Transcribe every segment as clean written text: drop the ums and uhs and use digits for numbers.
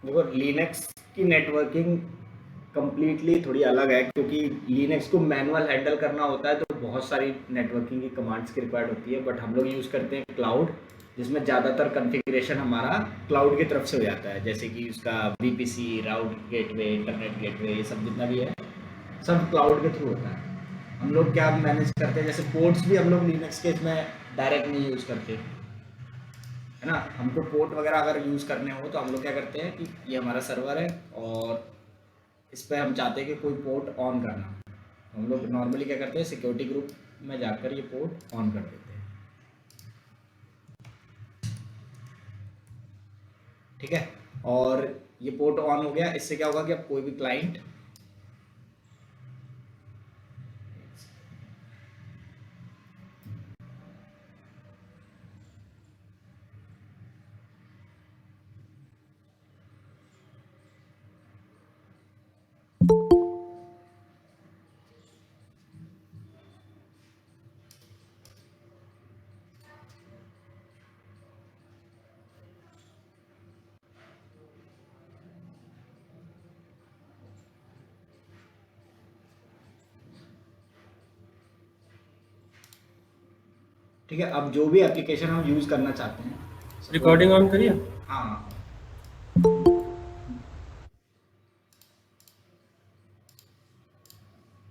देखो लिनक्स की networking completely थोड़ी अलग है, क्योंकि लिनक्स को मैनुअल हैंडल करना होता है तो बहुत सारी नेटवर्किंग की कमांड्स की रिक्वायर्ड होती है। बट हम लोग यूज़ करते हैं क्लाउड, जिसमें ज़्यादातर कॉन्फ़िगरेशन हमारा क्लाउड की तरफ से हो जाता है, जैसे कि उसका वीपीसी, राउट गेटवे, इंटरनेट गेटवे, ये सब जितना भी है सब क्लाउड के थ्रू होता है। हम लोग क्या मैनेज करते हैं, जैसे पोर्ट्स भी हम लोग लिनक्स के इसमें डायरेक्ट नहीं यूज़ करते, है ना। हमको पोर्ट वगैरह अगर यूज़ करने हो तो हम लोग क्या करते हैं कि ये हमारा सर्वर है और इस पर हम चाहते हैं कि कोई पोर्ट ऑन करना, हम लोग नॉर्मली क्या करते हैं, सिक्योरिटी ग्रुप में जाकर ये पोर्ट ऑन कर देते हैं। ठीक है, और ये पोर्ट ऑन हो गया, इससे क्या होगा कि अब कोई भी क्लाइंट, ठीक है, अब जो भी एप्लीकेशन हम यूज़ करना चाहते हैं, रिकॉर्डिंग ऑन करिए। हाँ,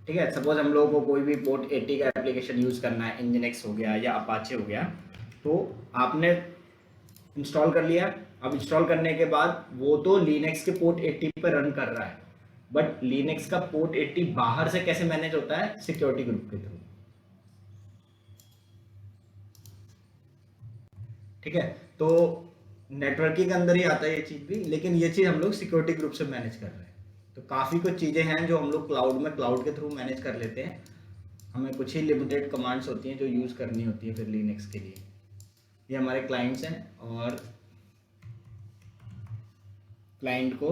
ठीक है, सपोज हम लोगों को कोई भी पोर्ट 80 का एप्लीकेशन यूज़ करना है, इंजनेक्स हो गया या अपाचे हो गया, तो आपने इंस्टॉल कर लिया। अब इंस्टॉल करने के बाद वो तो लिनक्स के पोर्ट 80 पर रन कर रहा है, बट लिनक्स का पोर्ट 80 बाहर से कैसे मैनेज होता है, सिक्योरिटी ग्रुप के थ्रू। ठीक है, तो नेटवर्किंग के अंदर ही आता है ये चीज़ भी, लेकिन ये चीज़ हम लोग सिक्योरिटी ग्रुप से मैनेज कर रहे हैं। तो काफ़ी कुछ चीज़ें हैं जो हम लोग क्लाउड में क्लाउड के थ्रू मैनेज कर लेते हैं। हमें कुछ ही लिमिटेड कमांड्स होती हैं जो यूज़ करनी होती है फिर लिनक्स के लिए। ये हमारे क्लाइंट्स हैं, और क्लाइंट को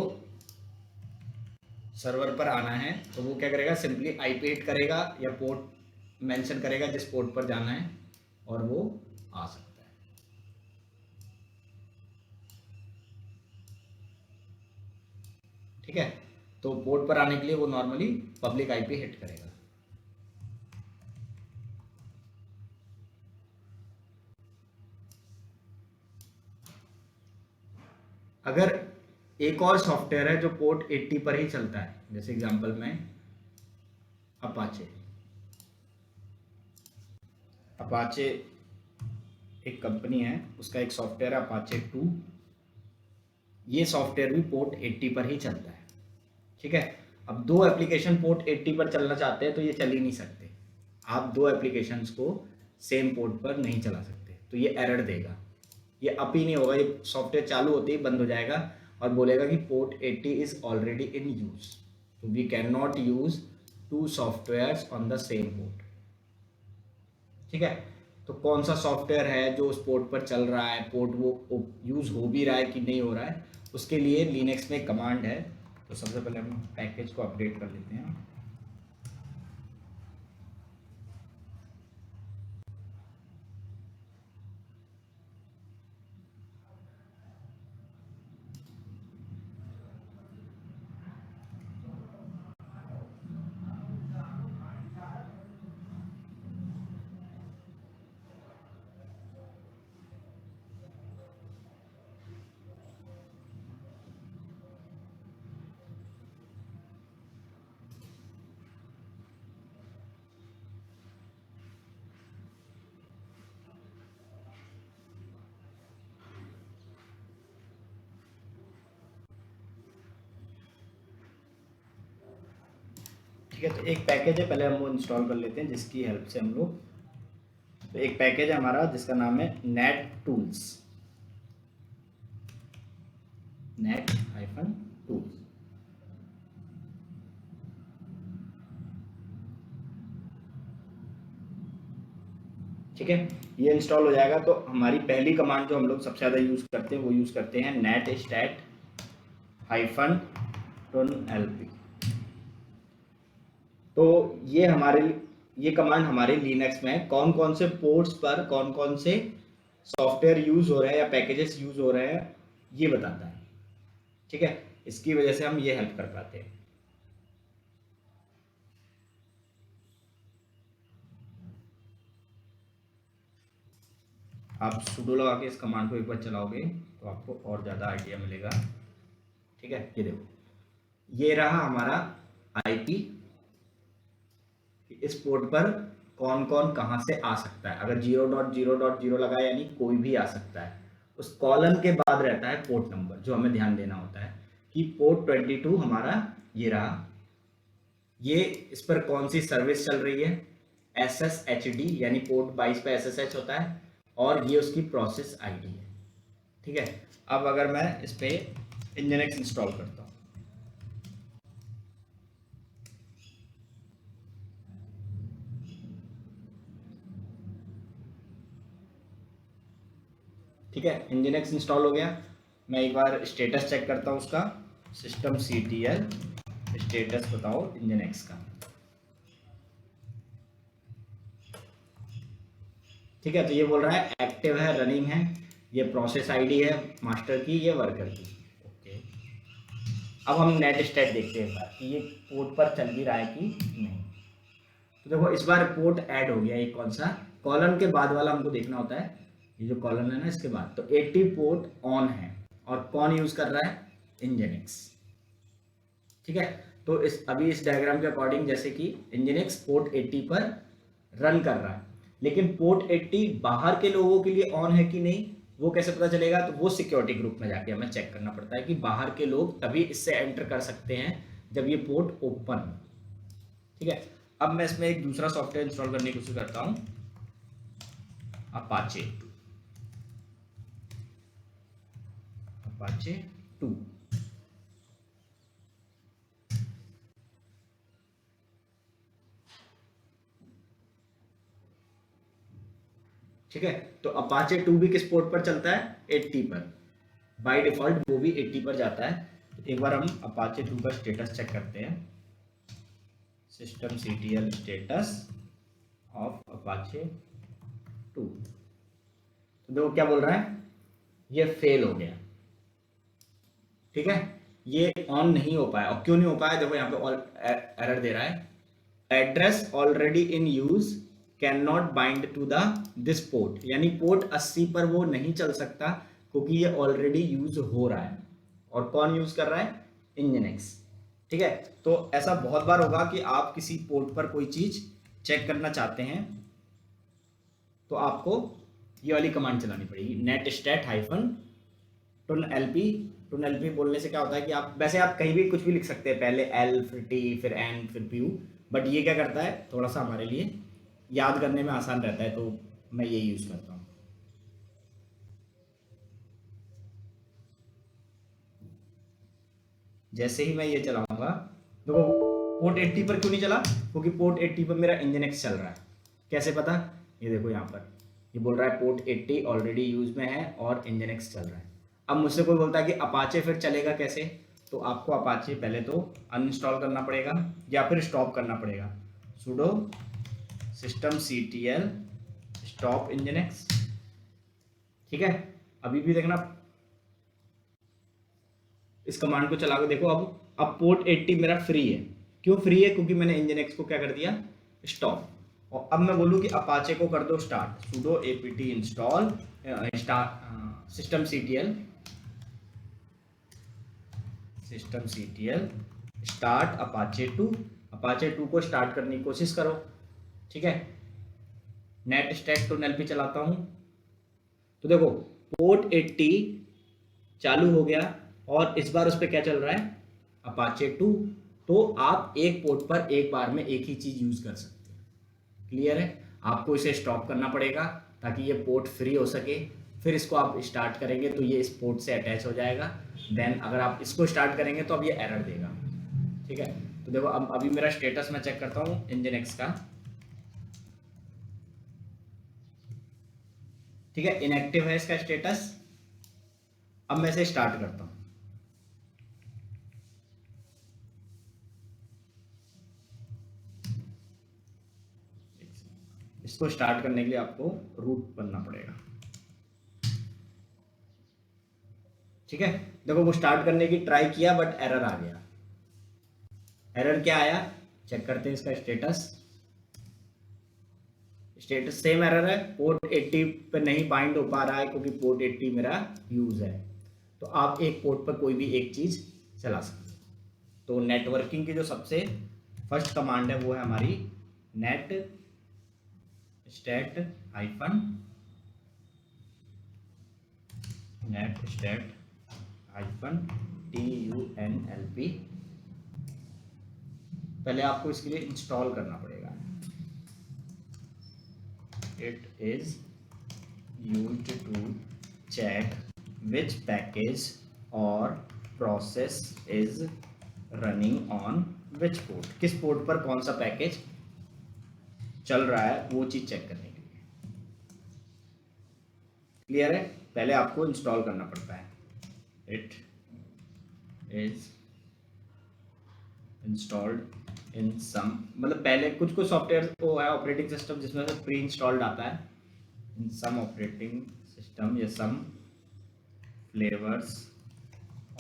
सर्वर पर आना है तो वो क्या करेगा, सिंपली आईपी हिट करेगा या पोर्ट मेंशन करेगा जिस पोर्ट पर जाना है, और वो आ सकता है। ठीक है, तो पोर्ट पर आने के लिए वो नॉर्मली पब्लिक आईपी हिट करेगा। अगर एक और सॉफ्टवेयर है जो पोर्ट 80 पर ही चलता है, जैसे एग्जांपल में अपाचे। अपाचे एक कंपनी है, उसका एक सॉफ्टवेयर है अपाचे 2। ये सॉफ्टवेयर भी पोर्ट 80 पर ही चलता है। ठीक है, अब दो एप्लीकेशन पोर्ट 80 पर चलना चाहते हैं तो ये चल ही नहीं सकते। आप दो एप्लीकेशंस को सेम पोर्ट पर नहीं चला सकते, तो ये एरर देगा, ये अप ही नहीं होगा, ये सॉफ्टवेयर चालू होते ही बंद हो जाएगा और बोलेगा कि port 80 is already in use, तो we can not use to software on the same port. ठीक है, तो कौन सा सॉफ्टवेयर है जो उस पोर्ट पर चल रहा है, पोर्ट वो यूज हो भी रहा है कि नहीं हो रहा है, उसके लिए लिनक्स में कमांड है। तो सबसे पहले हम पैकेज को अपडेट कर लेते हैं। ठीक है, तो एक पैकेज है, पहले हम वो इंस्टॉल कर लेते हैं जिसकी हेल्प से हम लोग, तो एक पैकेज है हमारा जिसका नाम है net tools, net hyphen tools. ठीक है, ये इंस्टॉल हो जाएगा तो हमारी पहली कमांड जो हम लोग सबसे ज़्यादा यूज़ करते हैं वो यूज़ करते हैं netstat hyphen tn LP. तो ये कमांड हमारे लिनक्स में कौन कौन से पोर्ट्स पर कौन कौन से सॉफ्टवेयर यूज़ हो रहे हैं या पैकेजेस यूज़ हो रहे हैं ये बताता है। ठीक है, इसकी वजह से हम ये हेल्प कर पाते हैं। आप sudo लगा के इस कमांड को एक बार चलाओगे तो आपको और ज़्यादा आइडिया मिलेगा। ठीक है, ये देखो, ये रहा हमारा आईपी। इस पोर्ट पर कौन कौन कहां से आ सकता है। अगर 0.0.0 लगा यानी कोई भी आ सकता है। उस कॉलन के बाद रहता है पोर्ट नंबर, जो हमें ध्यान देना होता है कि पोर्ट 22 हमारा ये रहा, ये इस पर कौन सी सर्विस चल रही है, SSHD, यानी पोर्ट 22 पे SSH होता है, और ये उसकी प्रोसेस आईडी है। ठीक है, अब अगर मैं इस पे nginx इंस्टॉल करता हूँ, ठीक है, nginx इंस्टॉल हो गया। मैं एक बार स्टेटस चेक करता हूँ उसका, systemctl स्टेटस बताओ nginx का। ठीक है, तो ये बोल रहा है एक्टिव है, रनिंग है, ये प्रोसेस आईडी है मास्टर की, ये वर्कर की। ओके, अब हम नेट स्टेट देखते हैं एक बार कि ये पोर्ट पर चल भी रहा है कि नहीं। तो देखो, इस बार पोर्ट ऐड हो गया, एक कौन सा, कॉलन के बाद वाला हमको देखना होता है, ये जो कॉलन है ना इसके बाद। तो 80 पोर्ट ऑन है, और कौन यूज कर रहा है, nginx। ठीक है, तो इस अभी इस डायग्राम के अकॉर्डिंग जैसे कि nginx पोर्ट 80 पर रन कर रहा है, लेकिन पोर्ट 80 बाहर के लोगों के लिए ऑन है कि नहीं, वो कैसे पता चलेगा। तो वो सिक्योरिटी ग्रुप में जाके हमें चेक करना पड़ता है कि बाहर के लोग तभी इससे एंटर कर सकते हैं जब ये पोर्ट ओपन हो। ठीक है, अब मैं इसमें एक दूसरा सॉफ्टवेयर इंस्टॉल करने की कोशिश करता हूं, अपाचे 2। ठीक है, तो अपाचे 2 भी किस पोर्ट पर चलता है, 80 पर। बाय डिफॉल्ट वो भी 80 पर जाता है। तो एक बार हम अपाचे 2 का स्टेटस चेक करते हैं, systemctl स्टेटस ऑफ अपाचे 2। तो देखो क्या बोल रहा है, ये फेल हो गया। ठीक है, ये ऑन नहीं हो पाया। और क्यों नहीं हो पाया, देखो यहाँ पे एरर दे रहा है, address already in use can not bind to the this port, यानी पोर्ट 80 पर वो नहीं चल सकता क्योंकि ये ऑलरेडी यूज हो रहा है। और कौन यूज कर रहा है, nginx। ठीक है, तो ऐसा बहुत बार होगा कि आप किसी पोर्ट पर कोई चीज चेक करना चाहते हैं तो आपको ये वाली कमांड चलानी पड़ेगी, नेट स्टैट हाइफन टुन एलपी। टुन एलपी बोलने से क्या होता है कि आप वैसे आप कहीं भी कुछ भी लिख सकते हैं, पहले एल फिर टी फिर एन फिर पी यू, बट ये क्या करता है, थोड़ा सा हमारे लिए याद करने में आसान रहता है, तो मैं ये यूज करता हूँ। जैसे ही मैं ये चलाऊंगा, देखो पोर्ट 80 पर क्यों नहीं चला, क्योंकि पोर्ट 80 पर मेरा nginx चल रहा है। कैसे पता, ये देखो यहाँ पर ये बोल रहा है पोर्ट 80 ऑलरेडी यूज में है और nginx चल रहा है। अब मुझसे कोई बोलता है कि अपाचे फिर चलेगा कैसे, तो आपको अपाचे पहले तो अनइंस्टॉल करना पड़ेगा या फिर स्टॉप करना पड़ेगा, sudo systemctl stop nginx। ठीक है, अभी भी देखना, इस कमांड को चला के देखो। अब पोर्ट 80 मेरा फ्री है। क्यों फ्री है, क्योंकि मैंने nginx को क्या कर दिया, स्टॉप। और अब मैं बोलूँ कि अपाचे को कर दो start, sudo apt install systemctl start Apache 2। Apache 2 को स्टार्ट करने की कोशिश करो। ठीक है, नेट स्टैट टू एलपी चलाता हूं, तो देखो पोर्ट 80 चालू हो गया, और इस बार उस पर क्या चल रहा है, अपाचे 2। तो आप एक पोर्ट पर एक बार में एक ही चीज यूज कर सकते हैं। क्लियर है, आपको इसे स्टॉप करना पड़ेगा ताकि ये पोर्ट फ्री हो सके, फिर इसको आप स्टार्ट करेंगे तो ये इस पोर्ट से अटैच हो जाएगा। देन अगर आप इसको स्टार्ट करेंगे तो अब ये एरर देगा। ठीक है, तो देखो अब अभी मेरा स्टेटस मैं चेक करता हूँ nginx का। ठीक है, इनएक्टिव है इसका स्टेटस। अब मैं इसे स्टार्ट करता हूं, इसको स्टार्ट करने के लिए आपको रूट बनना पड़ेगा। ठीक है, देखो वो स्टार्ट करने की ट्राई किया बट एरर आ गया। एरर क्या आया, चेक करते हैं इसका स्टेटस। स्टेटस सेम एरर है, पोर्ट 80 पे नहीं बाइंड हो पा रहा है क्योंकि पोर्ट 80 मेरा यूज है। तो आप एक पोर्ट पर कोई भी एक चीज चला सकते हो। तो नेटवर्किंग की जो सबसे फर्स्ट कमांड है वो है हमारी नेट स्टैट हाइफन TUNLP। पहले आपको इसके लिए इंस्टॉल करना पड़ेगा। It is used to check which package or process is running on which port, किस पोर्ट पर कौन सा पैकेज चल रहा है वो चीज चेक करने के लिए। क्लियर है, पहले आपको इंस्टॉल करना पड़ता है। इट इज इंस्टॉल्ड इन सम, मतलब पहले कुछ कुछ सॉफ्टवेयर को है ऑपरेटिंग सिस्टम जिसमें से प्री इंस्टॉल्ड आता है। इन सम ऑपरेटिंग सिस्टम या सम फ्लेवर्स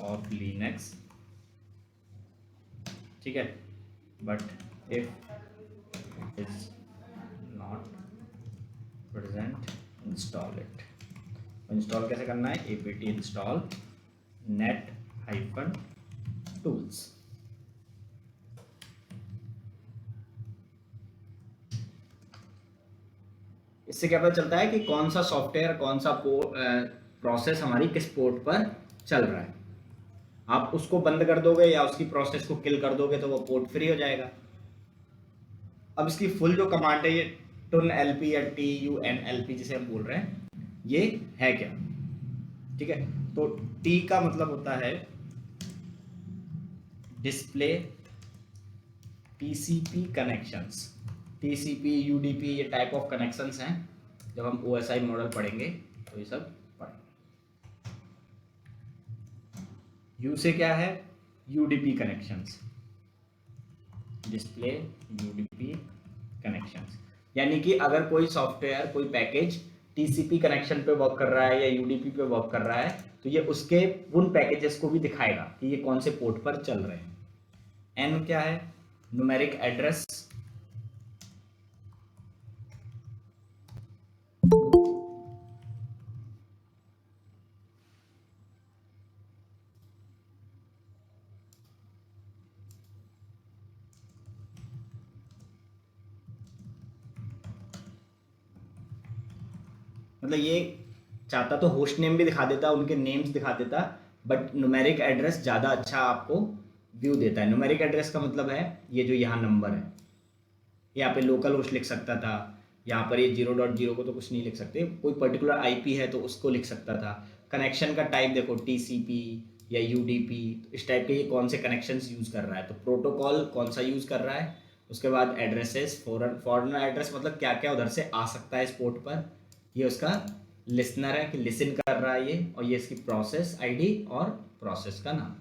ऑफ लिनक्स, ठीक है, but if is not present install it. Install कैसे करना है, apt install net hyphen tools. इससे क्या पता चलता है कि कौन सा सॉफ्टवेयर कौन सा प्रोसेस हमारी किस पोर्ट पर चल रहा है। आप उसको बंद कर दोगे या उसकी प्रोसेस को किल कर दोगे तो वो पोर्ट फ्री हो जाएगा। अब इसकी फुल जो कमांड है ये TUNLP या TUNLP जिसे हम बोल रहे हैं, ये है क्या, ठीक है। तो T का मतलब होता है display TCP connections. TCP UDP ये टाइप ऑफ कनेक्शंस हैं, जब हम OSI मॉडल पढ़ेंगे तो ये सब पढ़ेंगे। U से क्या है, UDP connections, display UDP connections. यानी कि अगर कोई सॉफ्टवेयर कोई पैकेज TCP कनेक्शन पे वर्क कर रहा है या UDP पे वर्क कर रहा है तो ये उसके उन पैकेजेस को भी दिखाएगा कि ये कौन से पोर्ट पर चल रहे हैं। N क्या है, न्यूमेरिक एड्रेस, मतलब ये चाहता तो होस्ट नेम भी दिखा देता, उनके नेम्स दिखा देता, बट न्यूमेरिक एड्रेस ज़्यादा अच्छा आपको व्यू देता है। न्यूमेरिक एड्रेस का मतलब है ये जो यहाँ नंबर है, यहाँ पे लोकल होस्ट लिख सकता था, यहाँ पर ये 0.0 को तो कुछ नहीं लिख सकते, कोई पर्टिकुलर IP है तो उसको लिख सकता था। कनेक्शन का टाइप देखो TCP या UDP, इस टाइप के ये कौन से कनेक्शंस यूज़ कर रहा है, तो प्रोटोकॉल कौन सा यूज़ कर रहा है। उसके बाद एड्रेसेस, फॉरेन एड्रेस मतलब क्या क्या उधर से आ सकता है इस पोर्ट पर, ये उसका लिसनर है कि लिसन कर रहा है ये, और ये इसकी प्रोसेस ID और प्रोसेस का नाम।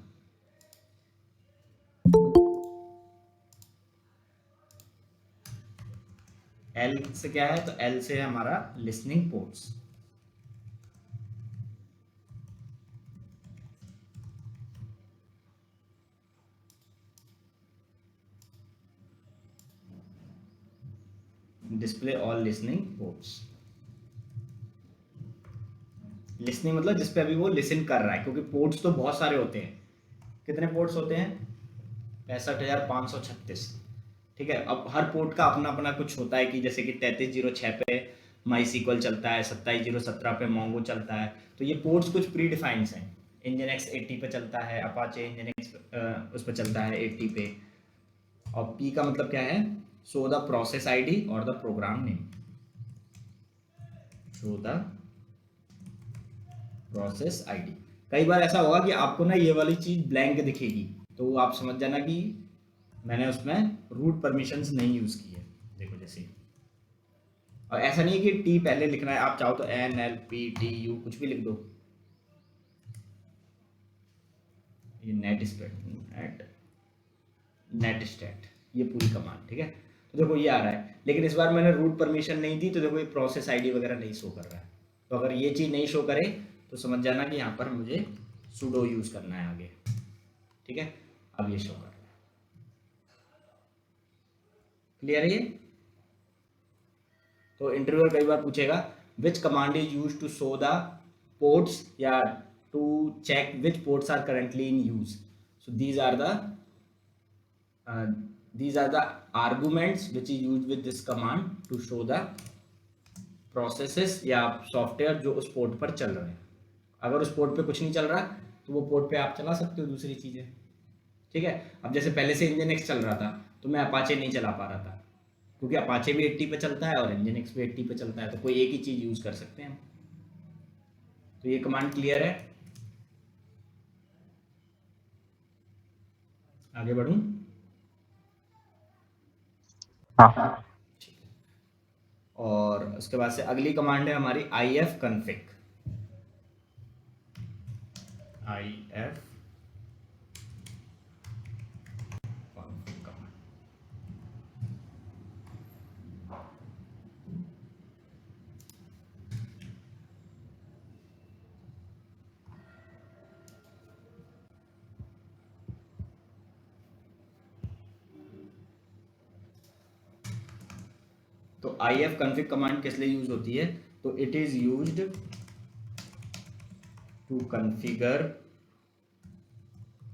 L से क्या है, तो L से है हमारा listening ports. Display all listening ports. Listening मतलब जिसपे अभी वो लिसन कर रहा है, क्योंकि पोर्ट्स तो बहुत सारे होते हैं। कितने पोर्ट्स होते हैं, 65,536, ठीक है। अब हर पोर्ट का अपना अपना कुछ होता है कि जैसे कि 3306 पे MySQL चलता है, 27017 पे मोंगो चलता है, तो ये पोर्ट्स कुछ प्री डिफाइंड हैं। Nginx 80 पे चलता है, अपाचे Nginx उस पर चलता है 80 पे। और P का मतलब क्या है, शो द प्रोसेस ID और the program name, show the process ID। कई बार ऐसा होगा कि आपको ना ये वाली चीज ब्लैंक दिखेगी, तो आप समझ जाना कि मैंने उसमें रूट परमिशंस नहीं यूज की है, देखो जैसे। और ऐसा नहीं है कि T पहले लिखना है, आप चाहो तो NLPTU कुछ भी लिख दो। ये नेट स्टैट ये पूरी कमांड, ठीक है। तो देखो ये आ रहा है, लेकिन इस बार मैंने रूट परमिशन नहीं दी, तो देखो ये प्रोसेस ID वगैरह नहीं शो कर रहा है। तो अगर ये चीज़ नहीं शो करे तो समझ जाना कि यहाँ पर मुझे sudo यूज करना है आगे, ठीक है। अब ये शो कर रहा है, क्लियर है ये। तो इंटरव्यूअर कई बार पूछेगा which command is use to show the ports या to check which ports are currently in use. So these are the arguments which is used with this command to show the processes या software जो उस port पर चल रहे हैं। अगर उस पोर्ट पे कुछ नहीं चल रहा तो वो पोर्ट पे आप चला सकते हो दूसरी चीजें, ठीक है। अब जैसे पहले से Nginx चल रहा था तो मैं अपाचे नहीं चला पा रहा था, क्योंकि अपाचे भी 80 पे चलता है और Nginx भी 80 पे चलता है, तो कोई एक ही चीज यूज कर सकते हैं। तो ये कमांड क्लियर है, आगे बढ़ूं। हाँ, और उसके बाद से अगली कमांड है हमारी if config। if config command, तो if config कमांड किस लिए यूज होती है, तो it is used to configure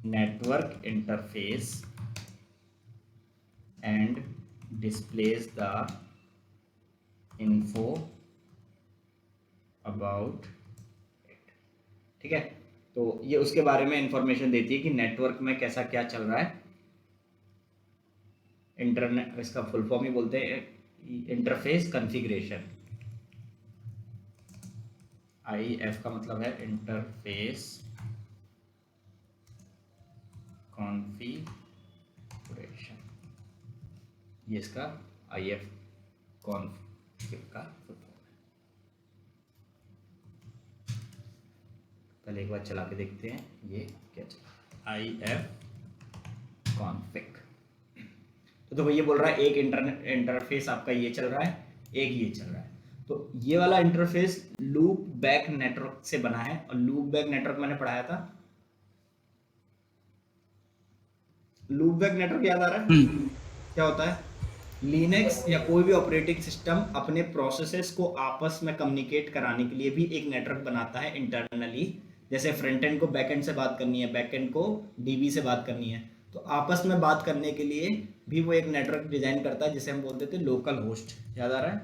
network interface and displays the info about it, ठीक है। तो ये उसके बारे में इंफॉर्मेशन देती है कि नेटवर्क में कैसा क्या चल रहा है। इंटरनेट, इसका फुल फॉर्म ही बोलते हैं इंटरफेस कॉन्फ़िगरेशन। IF का मतलब है इंटरफेस कॉन्फ़िगरेशन, ये इसका IF कॉन्फ़िग का फुल फॉर्म है। पहले एक बार चला के देखते हैं ये क्या चला, IF कॉन्फ़िग। तो देखो ये बोल रहा है एक इंटरफेस आपका ये चल रहा है, एक ये चल रहा है। तो ये वाला इंटरफेस लूप बैक नेटवर्क से बना है, और लूप बैक नेटवर्क मैंने पढ़ाया था। लूप बैक नेटवर्क याद आ रहा है क्या होता है? लिनक्स या कोई भी ऑपरेटिंग सिस्टम अपने प्रोसेसेस को आपस में कम्युनिकेट कराने के लिए भी एक नेटवर्क बनाता है इंटरनली। जैसे फ्रंट एंड को बैक एंड से बात करनी है, बैक एंड को डीबी से बात करनी है, तो आपस में बात करने के लिए भी वो एक नेटवर्क डिजाइन करता है, जिसे हम बोलते थे लोकल होस्ट। याद आ रहा है?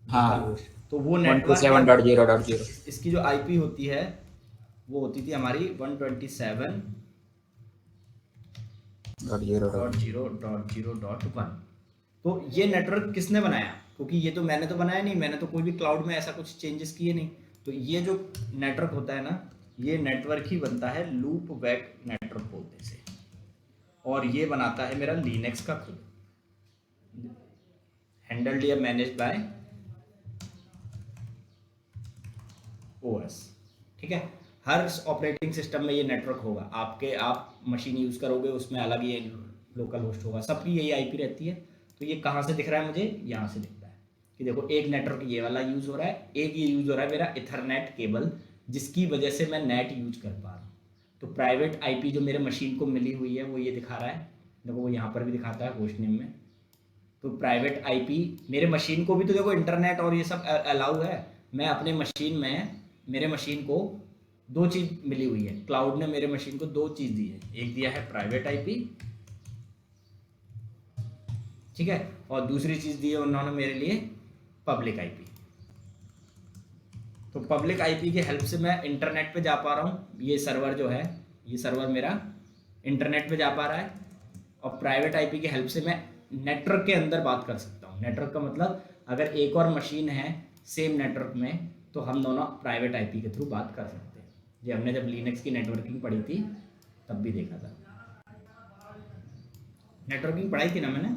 Local host. तो वो नेटवर्क 127.0.0 इसकी जो आईपी होती है वो होती थी हमारी 127.0.0.1। तो ये नेटवर्क किसने बनाया? क्योंकि ये तो मैंने तो बनाया नहीं, मैंने तो कोई भी क्लाउड में ऐसा कुछ चेंजेस किए नहीं। तो ये जो नेटवर्क होता है ना, ये नेटवर्क ही बनता है लूप बैक नेटवर्क बोलते से, और ये बनाता है मेरा लिनक्स का खुद, हैंडल्ड या मैनेज्ड बाय ओएस, ठीक है। हर ऑपरेटिंग सिस्टम में ये नेटवर्क होगा, आप मशीन यूज करोगे उसमें अलग ये लोकल होस्ट होगा, सबकी यही आईपी रहती है। तो ये कहाँ से दिख रहा है मुझे? यहाँ से दिख रहा है कि देखो एक नेटवर्क ये वाला यूज हो रहा है, एक ये यूज हो रहा है मेरा इथरनेट केबल, जिसकी वजह से मैं नेट यूज कर पा रहा हूँ। तो प्राइवेट आईपी जो मेरे मशीन को मिली हुई है वो ये दिखा रहा है, देखो वो यहाँ पर भी दिखाता है होस्ट नेम में। तो प्राइवेट आईपी मेरे मशीन को भी तो देखो इंटरनेट और ये सब अलाउ है। मैं अपने मशीन में, मेरे मशीन को दो चीज़ मिली हुई है, क्लाउड ने मेरे मशीन को दो चीज़ दी है, एक दिया है प्राइवेट आईपी, ठीक है, और दूसरी चीज़ दी है उन्होंने मेरे लिए पब्लिक आईपी। तो पब्लिक आईपी की हेल्प से मैं इंटरनेट पे जा पा रहा हूँ, ये सर्वर जो है, ये सर्वर मेरा इंटरनेट पे जा पा रहा है, और प्राइवेट आईपी की हेल्प से मैं नेटवर्क के अंदर बात कर सकता हूँ। नेटवर्क का मतलब अगर एक और मशीन है सेम नेटवर्क में, तो हम दोनों प्राइवेट आईपी के थ्रू बात कर सकते हैं। ये हमने जब लिनक्स की नेटवर्किंग पढ़ी थी तब भी देखा था, नेटवर्किंग पढ़ाई थी ना मैंने,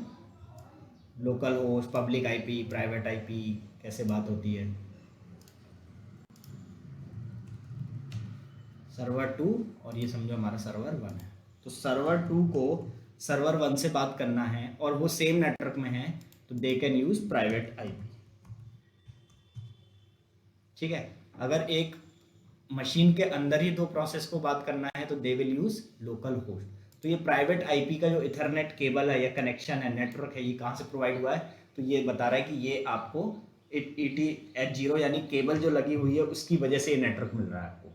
local host, public IP, private IP, कैसे बात होती है। सर्वर 2 और ये समझो हमारा सर्वर 1 है। तो सर्वर 2 को सर्वर 1 से बात करना है और वो सेम नेटवर्क में है, तो they can use private IP, ठीक है। अगर एक मशीन के अंदर ही दो प्रोसेस को बात करना है तो they will use local host. तो ये प्राइवेट आईपी का जो इथरनेट केबल है या कनेक्शन है, नेटवर्क है, ये कहाँ से प्रोवाइड हुआ है? तो ये बता रहा है कि ये आपको ETH0 यानी केबल जो लगी हुई है उसकी वजह से ये नेटवर्क मिल रहा है आपको,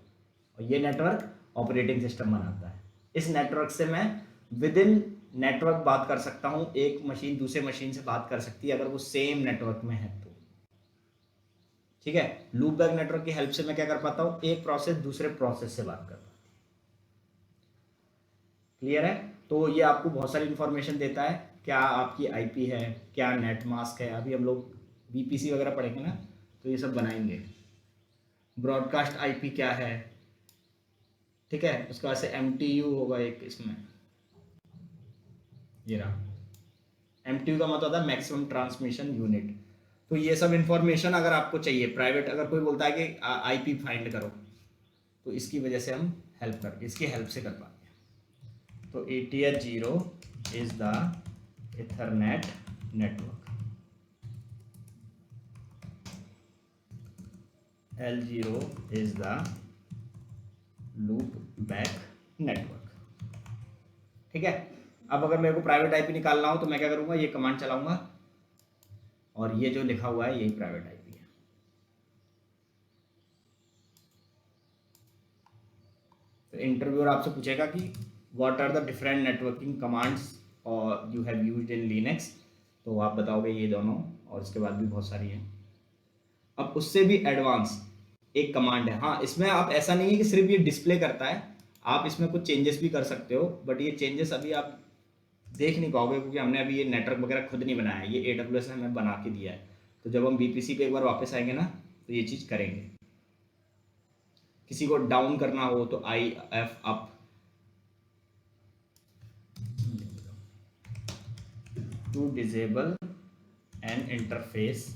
और ये नेटवर्क ऑपरेटिंग सिस्टम बनाता है। इस नेटवर्क से मैं विद इन नेटवर्क बात कर सकता हूँ, एक मशीन दूसरे मशीन से बात कर सकती है अगर वो सेम नेटवर्क में है तो, ठीक है। लूप बैक नेटवर्क की हेल्प से मैं क्या कर पाता हूँ, एक प्रोसेस दूसरे प्रोसेस से बात कर पाता हूँ। क्लियर है? तो ये आपको बहुत सारी इंफॉर्मेशन देता है, क्या आपकी आईपी है, क्या नेट मास्क है, अभी हम लोग बीपीसी वगैरह पढ़ेंगे ना तो ये सब बनाएंगे। ब्रॉडकास्ट आईपी क्या है, ठीक है। उसके बाद से MTU होगा एक इसमें, ये रहा। MTU का मतलब होता है मैक्सिमम ट्रांसमिशन यूनिट। तो ये सब इंफॉर्मेशन अगर आपको चाहिए प्राइवेट, अगर कोई बोलता है कि आईपी फाइंड करो, तो इसकी वजह से हम इसकी हेल्प से कर पाते हैं। तो ETH0 is the Ethernet network, L0 is the loop back network, ठीक है। अब अगर मेरे को प्राइवेट आईपी निकालना हो तो मैं क्या करूंगा, ये कमांड चलाऊंगा और ये जो लिखा हुआ है यही प्राइवेट आईपी है। तो इंटरव्यूअर आपसे पूछेगा कि what are the different networking commands और you have used in Linux, तो आप बताओगे ये दोनों, और इसके बाद भी बहुत सारी हैं। अब उससे भी एडवांस एक कमांड है, हाँ इसमें आप ऐसा नहीं है कि सिर्फ ये डिस्प्ले करता है, आप इसमें कुछ चेंजेस भी कर सकते हो, बट ये चेंजेस अभी आप देख नहीं पाओगे क्योंकि हमने अभी ये नेटवर्क वगैरह खुद नहीं बनाया है, ये AWS ने हमें बना के दिया है। तो जब हम बीपीसी पे एक बार वापस आएंगे ना तो ये चीज़ करेंगे। किसी को डाउन करना हो तो IF up, to disable an interface,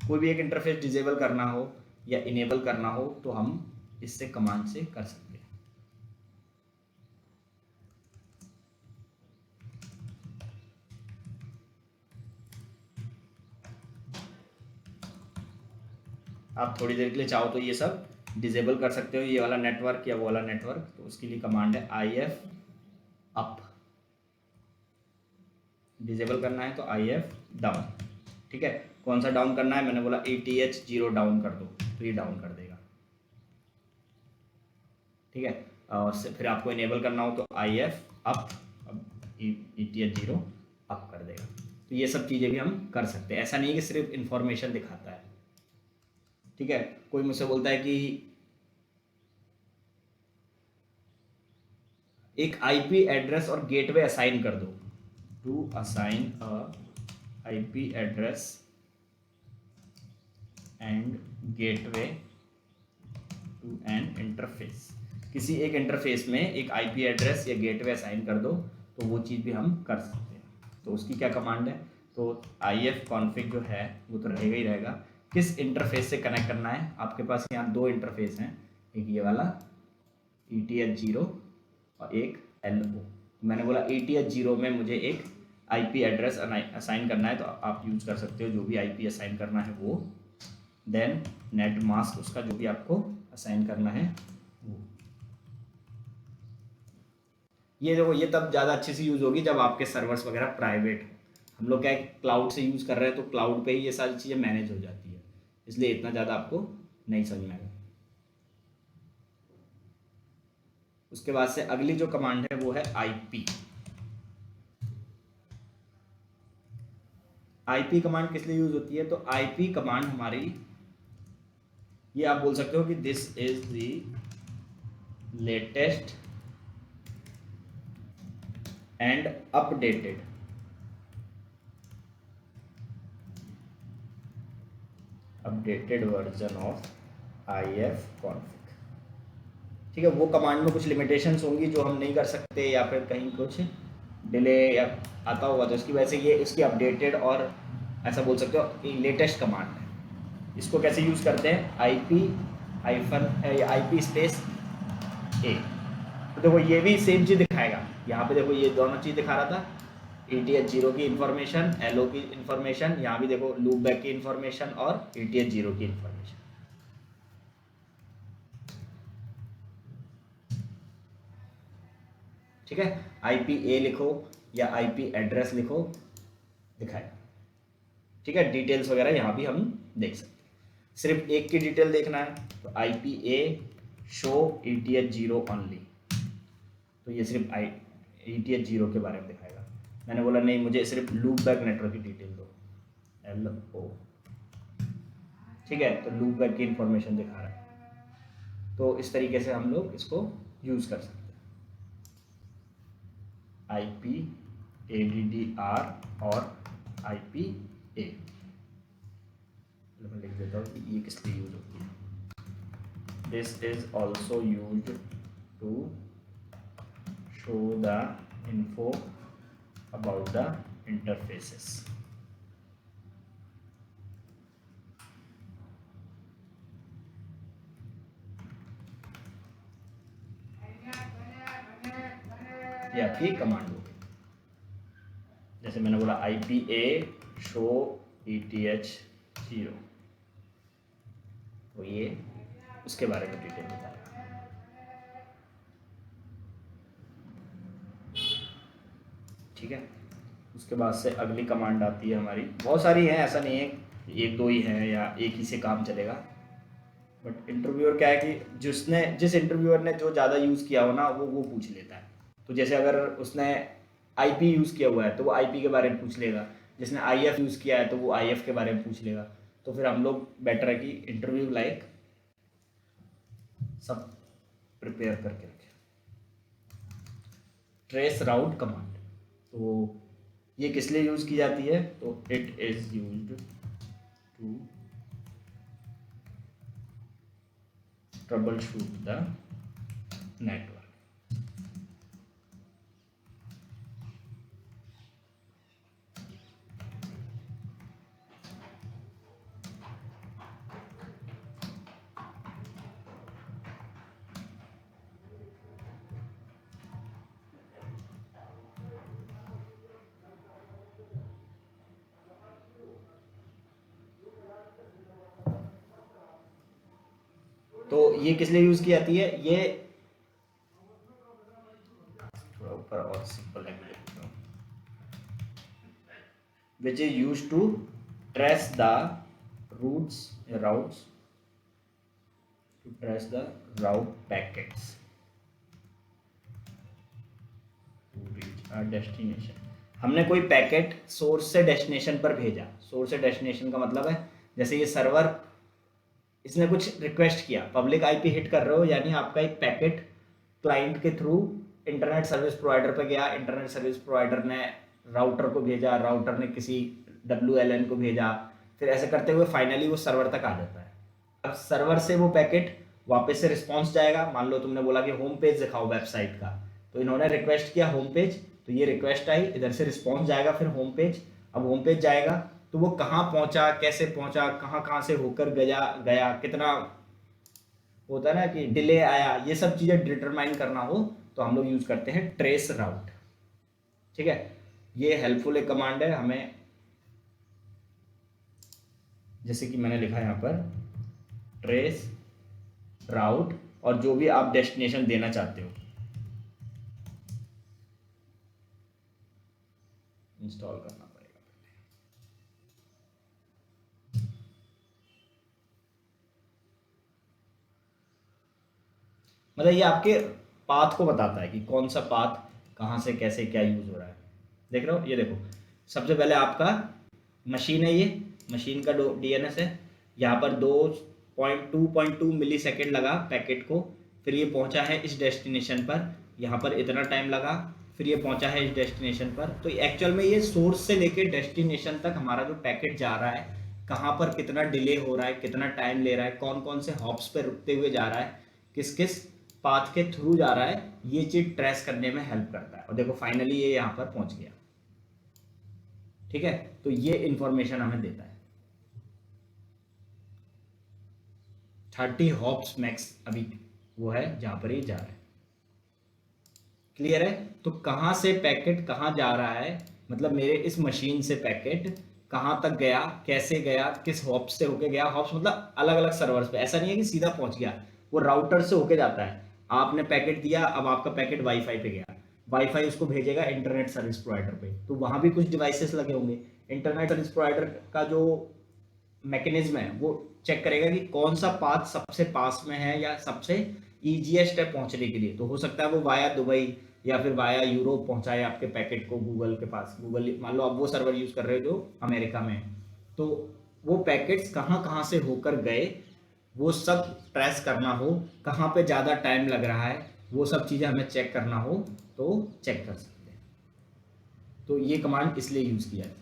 कोई भी एक इंटरफेस डिजेबल करना हो या इनेबल करना हो तो हम इससे कमांड से कर सकते हैं। आप थोड़ी देर के लिए चाहो तो ये सब डिजेबल कर सकते हो, ये वाला नेटवर्क या वो वाला नेटवर्क, तो उसके लिए कमांड है IF अप। डिजेबल करना है तो IF डाउन, ठीक है। कौन सा डाउन करना है, मैंने बोला ETH0 डाउन कर दो तो ये डाउन कर देगा, ठीक है। और फिर आपको इनेबल करना हो तो IF अप, ETH0 अप कर देगा। तो ये सब चीज़ें भी हम कर सकते हैं, ऐसा नहीं है कि सिर्फ इंफॉर्मेशन दिखाता है, ठीक है। कोई मुझसे बोलता है कि एक आईपी एड्रेस और गेटवे असाइन कर दो, to assign a IP address and gateway to an interface, किसी एक इंटरफेस में एक आईपी एड्रेस या गेटवे असाइन कर दो तो वो चीज़ भी हम कर सकते हैं। तो उसकी क्या कमांड है, तो IF कॉन्फ़िग जो है वो तो रहेगा ही रहेगा, किस इंटरफेस से कनेक्ट करना है। आपके पास यहाँ दो इंटरफेस हैं, एक ये वाला ETH0 और एक LO। मैंने बोला ETH0 में मुझे एक आईपी एड्रेस असाइन करना है तो आप यूज़ कर सकते हो जो भी आईपी असाइन करना है वो, देन नेट मास्क उसका जो भी आपको असाइन करना है वो। ये देखो ये तब ज़्यादा अच्छे से यूज़ होगी जब आपके सर्वर्स वगैरह प्राइवेट हो। हम लोग क्या है क्लाउड से यूज़ कर रहे हैं तो क्लाउड पे ही ये सारी चीज़ें मैनेज हो जाती है, इसलिए इतना ज़्यादा आपको नहीं समझ में आएगा। उसके बाद से अगली जो कमांड है वो है आईपी। आईपी कमांड किस लिए यूज होती है, तो आईपी कमांड हमारी, ये आप बोल सकते हो कि this is the latest and updated version of IF config, ठीक है। वो कमांड में कुछ लिमिटेशंस होंगी जो हम नहीं कर सकते या फिर कहीं कुछ डिले या आता होगा तो इसकी वजह से ये इसकी अपडेटेड और ऐसा बोल सकते हो लेटेस्ट कमांड है। इसको कैसे यूज़ करते हैं, IP स्पेस A। तो देखो ये भी सेम चीज़ दिखाएगा, यहाँ पे देखो ये दोनों चीज़ दिखा रहा था, ETH0 की इंफॉर्मेशन, LO की इंफॉर्मेशन, यहाँ भी देखो लूप बैक की इंफॉर्मेशन और ETH0 की इंफॉर्मेशन। ठीक है, IP लिखो या IP एड्रेस लिखो, दिखाएगा। ठीक है, डिटेल्स वगैरह यहाँ भी हम देख सकते हैं। सिर्फ एक की डिटेल देखना है तो IPA शो ETH0 ओनली, तो ये सिर्फ ETH0 के बारे में दिखाएगा। मैंने बोला नहीं, मुझे सिर्फ लूप बैक नेटवर्क की डिटेल दो, LO। ठीक है, तो लूप बैक की इंफॉर्मेशन दिखा रहा है। तो इस तरीके से हम लोग इसको यूज़ कर सकते हैं, IP ADDR और IPA। मैं लिख देता हूँ कि ये किस लिए यूज होती है। This is also used to show the info about the interfaces। ये आपकी कमांड होगी। जैसे मैंने बोला IPA शो ETH0, तो ये उसके बारे में डिटेल बताएगा। ठीक है, उसके बाद से अगली कमांड आती है हमारी, बहुत सारी हैं, ऐसा नहीं है एक दो ही हैं या एक ही से काम चलेगा। बट इंटरव्यूअर क्या है कि जिस इंटरव्यूअर ने जो ज़्यादा यूज़ किया हो ना वो पूछ लेता है। तो जैसे अगर उसने IP यूज़ किया हुआ है तो वो IP के बारे में पूछ लेगा, जिसने IF यूज़ किया है तो वो IF के बारे में पूछ लेगा। तो फिर हम लोग बेटर है कि इंटरव्यू लाइक सब प्रिपेयर करके रखें। ट्रेस राउट कमांड, तो ये किस लिए यूज़ की जाती है, तो it is used to troubleshoot the network. तो ये किस लिए यूज की जाती है, ये थोड़ा ऊपर और सिंपल लैंग्वेज लिखता हूं, which is used to trace the routes to trace the route packets to reach a destination। हमने कोई पैकेट सोर्स से डेस्टिनेशन पर भेजा। सोर्स से डेस्टिनेशन का मतलब है जैसे ये सर्वर, इसने कुछ रिक्वेस्ट किया, पब्लिक IP हिट कर रहे हो, यानी आपका एक पैकेट क्लाइंट के थ्रू इंटरनेट सर्विस प्रोवाइडर पर गया, इंटरनेट सर्विस प्रोवाइडर ने राउटर को भेजा, राउटर ने किसी WLN को भेजा, फिर ऐसे करते हुए फाइनली वो सर्वर तक आ जाता है। अब सर्वर से वो पैकेट वापस से रिस्पॉन्स जाएगा। मान लो तुमने बोला कि होम पेज दिखाओ वेबसाइट का, तो इन्होंने रिक्वेस्ट किया होम पेज, तो ये रिक्वेस्ट आई, इधर से रिस्पॉन्स जाएगा फिर होम पेज। अब होम पेज जाएगा तो वो कहाँ पहुंचा, कैसे पहुंचा, कहाँ से होकर गया, कितना होता है ना कि डिले आया, ये सब चीज़ें डिटरमाइन करना हो तो हम लोग यूज करते हैं ट्रेस राउट। ठीक है, ये हेल्पफुल एक कमांड है हमें, जैसे कि मैंने लिखा यहाँ पर ट्रेस राउट, और जो भी आप डेस्टिनेशन देना चाहते हो इंस्टॉल करना पड़ेगा। मतलब ये आपके पाथ को बताता है कि कौन सा पाथ कहाँ से कैसे क्या यूज हो रहा है। देख रहे हो, ये देखो, सबसे पहले आपका मशीन है, ये मशीन का DNS है, यहाँ पर 2.2 मिली सेकेंड लगा पैकेट को, फिर ये पहुँचा है इस डेस्टिनेशन पर, यहाँ पर इतना टाइम लगा, फिर ये पहुँचा है इस डेस्टिनेशन पर। तो एक्चुअल में ये सोर्स से लेके डेस्टिनेशन तक हमारा जो पैकेट जा रहा है, कहाँ पर कितना डिले हो रहा है, कितना टाइम ले रहा है, कौन कौन से हॉप्स पे रुकते हुए जा रहा है, किस किस पाथ के थ्रू जा रहा है, ये चीज ट्रेस करने में हेल्प करता है। और देखो फाइनली ये यहाँ पर पहुंच गया। ठीक है, तो ये इंफॉर्मेशन हमें देता है। 30 हॉप्स मैक्स अभी वो है जहां पर ये जा रहा है। क्लियर है, तो कहां से पैकेट कहां जा रहा है, मतलब मेरे इस मशीन से पैकेट कहां तक गया, कैसे गया, किस हॉप से होके गया। हॉप्स मतलब अलग अलग सर्वर्स पे, ऐसा नहीं है कि सीधा पहुंच गया, वो राउटर से होके जाता है। आपने पैकेट दिया, अब आपका पैकेट वाईफाई पे गया, वाईफाई उसको भेजेगा इंटरनेट सर्विस प्रोवाइडर पे, तो वहाँ भी कुछ डिवाइसेस लगे होंगे। इंटरनेट सर्विस प्रोवाइडर का जो मैकेनिज्म है वो चेक करेगा कि कौन सा पाथ सबसे पास में है या सबसे ईजीएस्ट है पहुंचने के लिए। तो हो सकता है वो वाया दुबई या फिर वाया यूरोप पहुंचाए आपके पैकेट को गूगल के पास। गूगल मान लो आप वो सर्वर यूज कर रहे हो जो अमेरिका में है, तो वो पैकेट्स कहाँ कहाँ से होकर गए वो सब ट्रेस करना हो, कहाँ पे ज़्यादा टाइम लग रहा है वो सब चीज़ें हमें चेक करना हो तो चेक कर सकते हैं। तो ये कमांड इसलिए यूज़ की जाती है।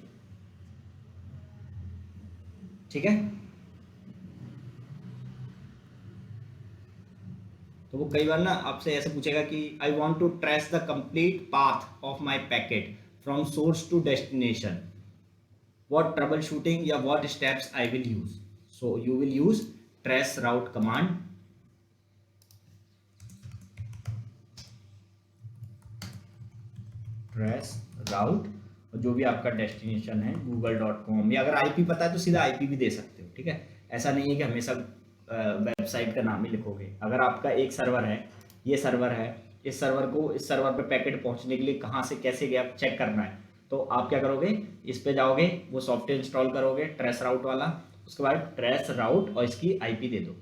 ठीक है, तो वो कई बार ना आपसे ऐसे पूछेगा कि I want to trace the complete path of my packet from source to destination, what troubleshooting या what steps I will use. So you will use trace route command. trace route और जो भी आपका डेस्टिनेशन है google.com, या अगर IP पता है तो सीधा आईपी भी दे सकते हो। ठीक है, ऐसा नहीं है कि हमेशा वेबसाइट का नाम ही लिखोगे। अगर आपका एक सर्वर है, ये सर्वर है, इस सर्वर को इस सर्वर पे पैकेट पहुंचने के लिए कहाँ से कैसे गया चेक करना है, तो आप क्या करोगे, इस पे जाओगे, वो सॉफ्टवेयर इंस्टॉल करोगे ट्रेस राउट वाला, उसके बाद ट्रेस राउट और इसकी आईपी दे दो।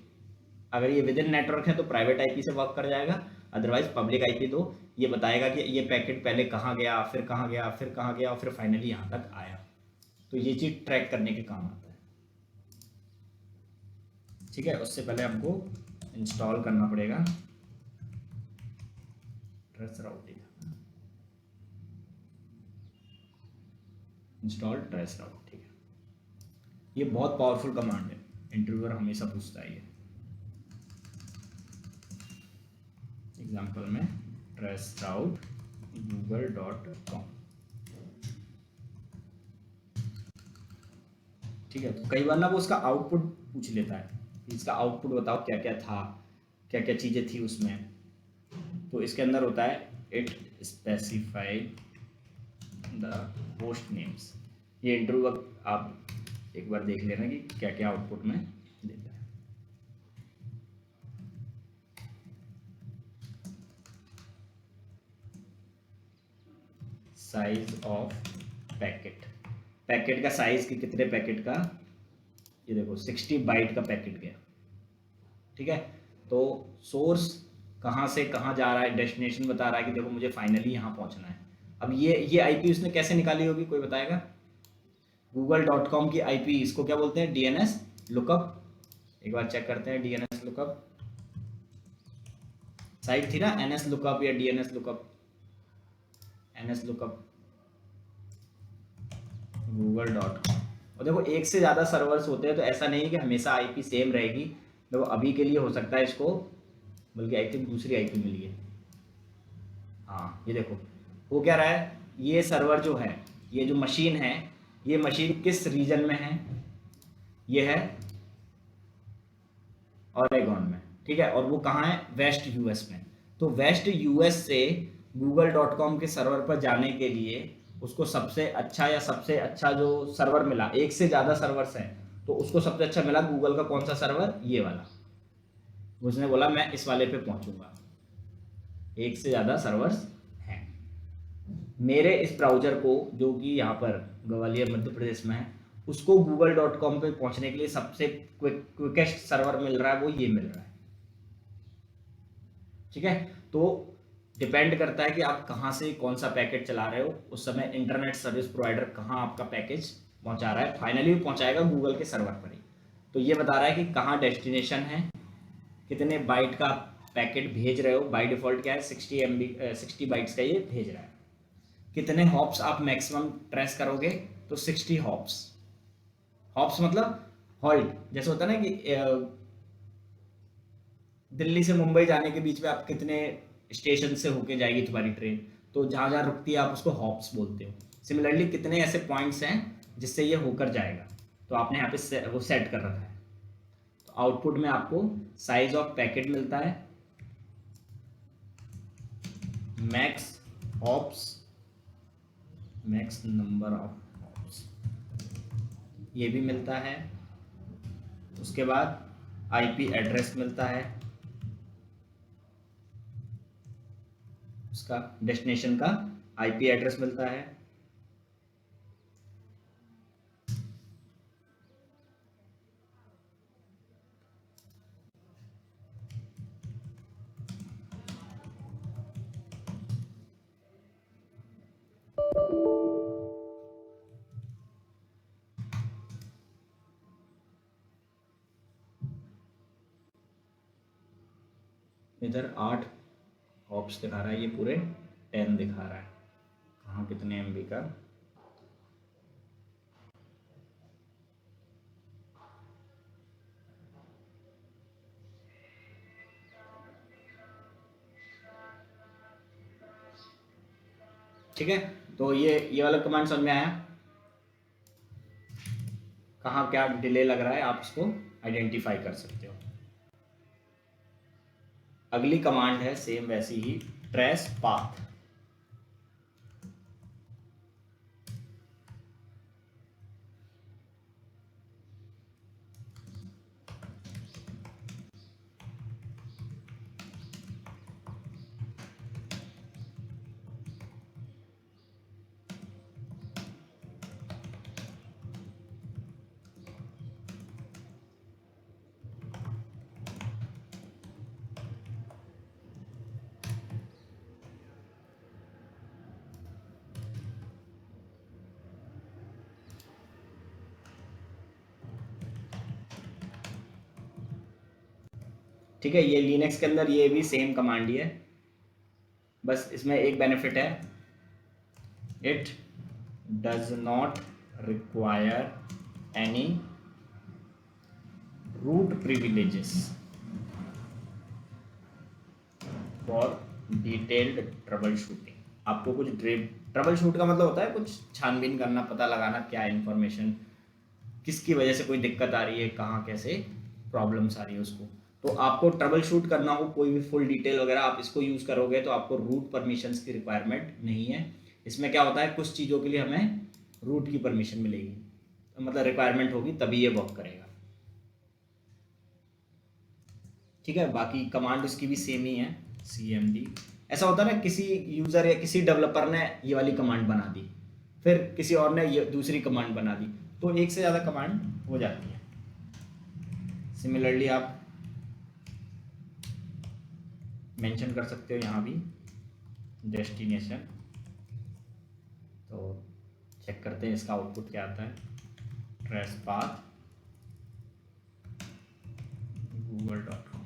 अगर ये विद इन नेटवर्क है तो प्राइवेट आईपी से वर्क कर जाएगा, अदरवाइज पब्लिक आईपी दो। ये बताएगा कि ये पैकेट पहले कहाँ गया, फिर कहाँ गया, फिर कहाँ गया और फिर फाइनली यहाँ तक आया। तो ये चीज़ ट्रैक करने के काम आता है। ठीक है, उससे पहले हमको इंस्टॉल करना पड़ेगा ट्रेस राउटिंग, इंस्टॉल ट्रेस राउट। ठीक है, ये बहुत पावरफुल कमांड है, इंटरव्यूअर हमेशा पूछता है ये। एग्जाम्पल में ट्रेस राउट google.com। ठीक है, तो कई बार ना वो उसका आउटपुट पूछ लेता है, इसका आउटपुट बताओ क्या क्या था, क्या क्या चीज़ें थी उसमें। तो इसके अंदर होता है it specified the host names. ये इंटरव्यू आप एक बार देख लेना कि क्या क्या आउटपुट में देता है। साइज ऑफ पैकेट, पैकेट का साइज कि कितने पैकेट का, ये देखो 60 बाइट का पैकेट गया। ठीक है, तो सोर्स कहाँ से कहाँ जा रहा है, डेस्टिनेशन बता रहा है कि देखो मुझे फाइनली यहाँ पहुँचना है। अब ये आईपी उसने कैसे निकाली होगी, कोई बताएगा? google.com की आईपी, इसको क्या बोलते हैं, डीएनएस लुकअप। एक बार चेक करते हैं डीएनएस लुकअप। साइट थी ना एनएस लुकअप या DNS lookup, NS lookup google.com। और देखो एक से ज़्यादा सर्वर्स होते हैं तो ऐसा नहीं है कि हमेशा आईपी सेम रहेगी। देखो अभी के लिए हो सकता है इसको, बल्कि आई थिंक दूसरी आईपी मिली है। हाँ ये देखो वो क्या रहा है, ये सर्वर जो है, ये जो मशीन है, ये मशीन किस रीजन में है, ये है ऑरेगॉन में। ठीक है, और वो कहाँ है, वेस्ट यूएस में। तो वेस्ट यूएस से google.com के सर्वर पर जाने के लिए उसको सबसे अच्छा या सबसे अच्छा जो सर्वर मिला, एक से ज़्यादा सर्वर्स हैं तो उसको सबसे अच्छा मिला गूगल का कौन सा सर्वर, ये वाला। उसने बोला मैं इस वाले पे पहुंचूंगा, एक से ज़्यादा सर्वर्स हैं। मेरे इस ब्राउजर को जो कि यहाँ पर ग्वालियर मध्य प्रदेश में है, उसको google.com पे पहुंचने के लिए सबसे क्विकेस्ट सर्वर मिल रहा है, वो ये मिल रहा है। ठीक है, तो डिपेंड करता है कि आप कहाँ से कौन सा पैकेट चला रहे हो, उस समय इंटरनेट सर्विस प्रोवाइडर कहाँ आपका पैकेज पहुंचा रहा है, फाइनली पहुंचाएगा गूगल के सर्वर पर ही। तो ये बता रहा है कि कहाँ डेस्टिनेशन है, कितने बाइट का पैकेट भेज रहे हो, बाय डिफॉल्ट क्या है 60 बाइट्स का ये भेज रहा है। कितने हॉप्स आप मैक्सिमम ट्रेस करोगे, तो 60 हॉप्स। हॉप्स मतलब हॉल्ट, जैसे होता है ना कि दिल्ली से मुंबई जाने के बीच में आप कितने स्टेशन से होके जाएगी तुम्हारी ट्रेन, तो जहाँ जहाँ रुकती है आप उसको हॉप्स बोलते हो। सिमिलरली कितने ऐसे पॉइंट्स हैं जिससे ये होकर जाएगा, तो आपने यहाँ पे वो सेट कर रखा है। तो आउटपुट में आपको साइज ऑफ पैकेट मिलता है, max hops, max number of hops ये भी मिलता है। उसके बाद आईपी एड्रेस मिलता है, उसका उसका डेस्टिनेशन का आईपी एड्रेस मिलता है। इधर 8 हॉप्स दिखा रहा है, ये पूरे 10 दिखा रहा है। कहाँ कितने एमबी का? ठीक है, तो ये वाला कमांड समझ में आया? कहाँ क्या डिले लग रहा है आप इसको आइडेंटिफाई कर सकते हो। अगली कमांड है सेम वैसी ही, ट्रेस पाथ। ठीक है, ये लिनक्स के अंदर ये भी सेम कमांड ही है, बस इसमें एक बेनिफिट है, it does not require any root privileges for detailed troubleshooting. आपको कुछ ट्रबल शूट का मतलब होता है कुछ छानबीन करना, पता लगाना क्या इन्फॉर्मेशन, किसकी वजह से कोई दिक्कत आ रही है, कहाँ कैसे प्रॉब्लम्स आ रही है उसको। तो आपको ट्रबल शूट करना हो, कोई भी फुल डिटेल वगैरह आप इसको यूज़ करोगे तो आपको रूट परमिशंस की रिक्वायरमेंट नहीं है। इसमें क्या होता है, कुछ चीज़ों के लिए हमें रूट की परमिशन मिलेगी, तो मतलब रिक्वायरमेंट होगी तभी ये वर्क करेगा। ठीक है, बाकी कमांड उसकी भी सेम ही है, cmd। ऐसा होता है ना, किसी यूज़र या किसी डेवलपर ने ये वाली कमांड बना दी, फिर किसी और ने ये दूसरी कमांड बना दी, तो एक से ज़्यादा कमांड हो जाती है। सिमिलरली आप मेंशन कर सकते हो यहाँ भी डेस्टिनेशन। तो चेक करते हैं इसका आउटपुट क्या आता है, ट्रेस पाथ google.com।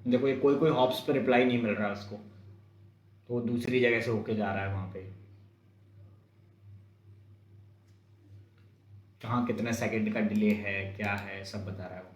देखो ये कोई कोई हॉप्स पे रिप्लाई नहीं मिल रहा उसको, तो दूसरी जगह से होके जा रहा है वहाँ पे। कहाँ कितने सेकंड का डिले है, क्या है, सब बता रहा है वो।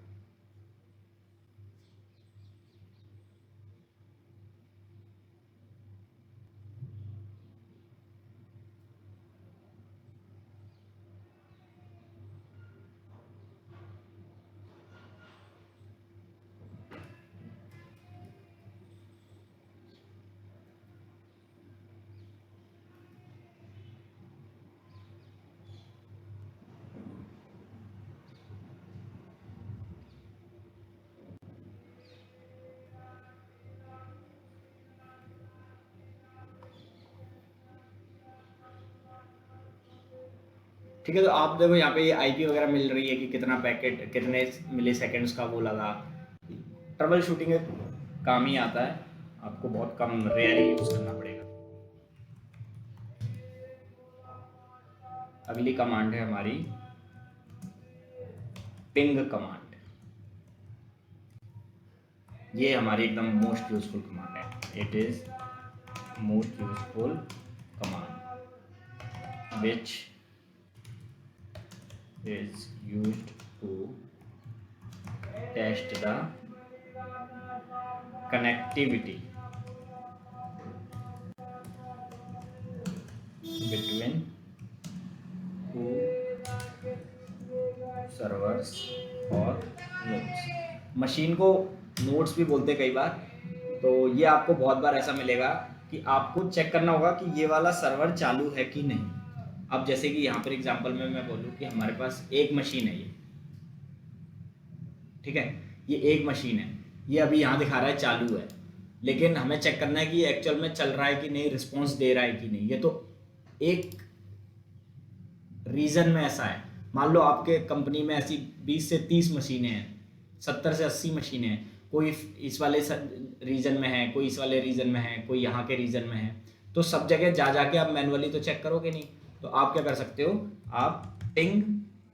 ठीक है, तो आप देखो यहाँ पे ये आईपी वगैरह मिल रही है कि कितना पैकेट कितने मिली सेकेंड्स का वो लगा। ट्रबल शूटिंग काम ही आता है, आपको बहुत कम रेयर ही यूज करना पड़ेगा। अगली कमांड है हमारी पिंग कमांड। ये हमारी एकदम मोस्ट यूजफुल कमांड है। It is most useful command which is used to test the connectivity between two servers or nodes। Machine को नोड्स भी बोलते हैं कई बार। तो ये आपको बहुत बार ऐसा मिलेगा कि आपको चेक करना होगा कि ये वाला सर्वर चालू है कि नहीं। अब जैसे कि यहाँ पर एग्जांपल में मैं बोलूँ कि हमारे पास एक मशीन है ये, ठीक है, ये एक मशीन है, ये अभी यहाँ दिखा रहा है चालू है, लेकिन हमें चेक करना है कि ये एक्चुअल में चल रहा है कि नहीं, रिस्पॉन्स दे रहा है कि नहीं। ये तो एक रीजन में ऐसा है। मान लो आपके कंपनी में ऐसी 20 से 30 मशीनें हैं, 70 से 80 मशीनें हैं, कोई इस वाले रीजन में है, कोई इस वाले रीजन में है, कोई यहाँ के रीजन में है, तो सब जगह जा जाके आप मैनुअली तो चेक करोगे नहीं। तो आप क्या कर सकते हो, आप पिंग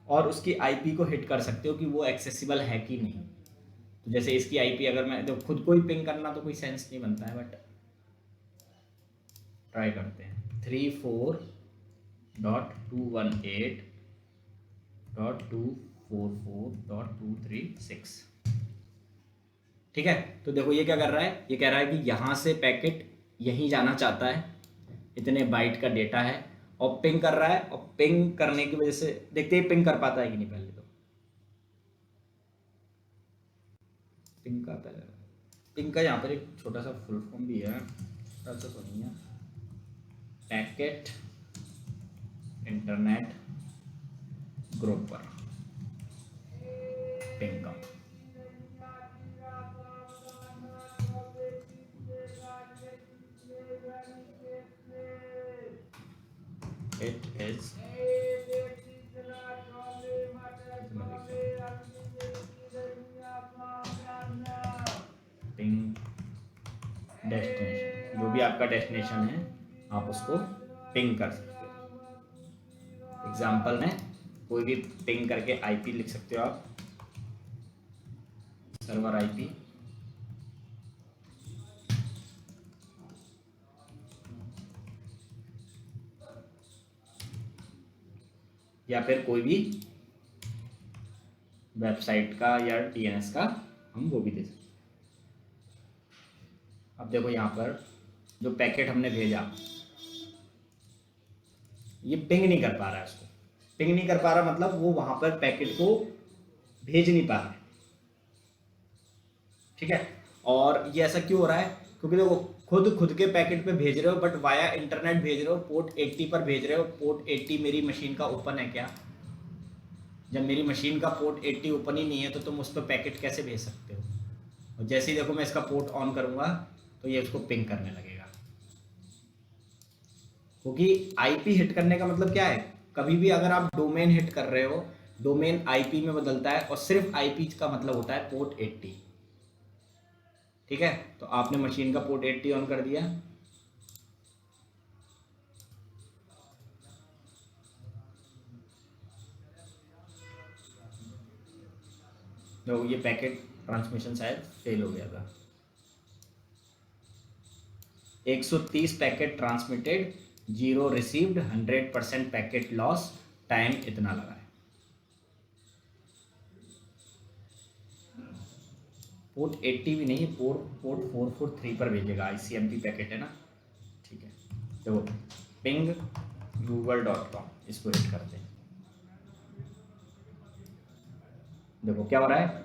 और उसकी आईपी को हिट कर सकते हो कि वो एक्सेसिबल है कि नहीं। तो जैसे इसकी आईपी अगर मैं तो खुद को ही पिंग करना तो कोई सेंस नहीं बनता है, बट ट्राई करते हैं। 34.218.244.236, ठीक है। तो देखो ये क्या कर रहा है, ये कह रहा है कि यहाँ से पैकेट यहीं जाना चाहता है, इतने बाइट का डेटा है, और पिंग कर रहा है। और पिंग करने की वजह से देखते ही पिंग कर पाता है कि नहीं। पहले तो पिंग का यहाँ पर एक छोटा सा फुल फॉर्म भी है, छोटा सा सुनिए, पैकेट इंटरनेट ग्रुप पर पिंग का। It is पिंग डेस्टिनेशन, जो भी आपका डेस्टिनेशन है आप उसको पिंग कर सकते हो। एग्जाम्पल में कोई भी पिंग करके आईपी लिख सकते हो आप, सर्वर आईपी, या फिर कोई भी वेबसाइट का या टीएनएस का हम वो भी दे सकते हैं। अब देखो यहाँ पर जो पैकेट हमने भेजा, ये पिंग नहीं कर पा रहा है, उसको पिंग नहीं कर पा रहा, मतलब वो वहां पर पैकेट को भेज नहीं पा रहा है, ठीक है। और ये ऐसा क्यों हो रहा है, क्योंकि देखो खुद के पैकेट पे भेज रहे हो, बट वाया इंटरनेट भेज रहे हो, पोर्ट 80 पर भेज रहे हो। पोर्ट 80 मेरी मशीन का ओपन है क्या? जब मेरी मशीन का पोर्ट 80 ओपन ही नहीं है तो तुम उस पर पैकेट कैसे भेज सकते हो? और जैसे ही देखो मैं इसका पोर्ट ऑन करूंगा तो ये उसको पिंग करने लगेगा, क्योंकि आईपी हिट करने का मतलब क्या है, कभी भी अगर आप डोमेन हिट कर रहे हो, डोमेन आईपी में बदलता है, और सिर्फ आईपी का मतलब होता है पोर्ट 80, ठीक है। तो आपने मशीन का पोर्ट 80 ऑन कर दिया, तो ये पैकेट ट्रांसमिशन शायद फेल हो गया था। 130 packet transmitted, 0 received, 100% packet loss, time इतना लगा है। पोर्ट 80 भी नहीं, पोर्ट 443 पर भेजेगा, ICMP पैकेट है ना, ठीक है। तो पिंग google.com, इसको हिट करते हैं। देखो क्या हो रहा है,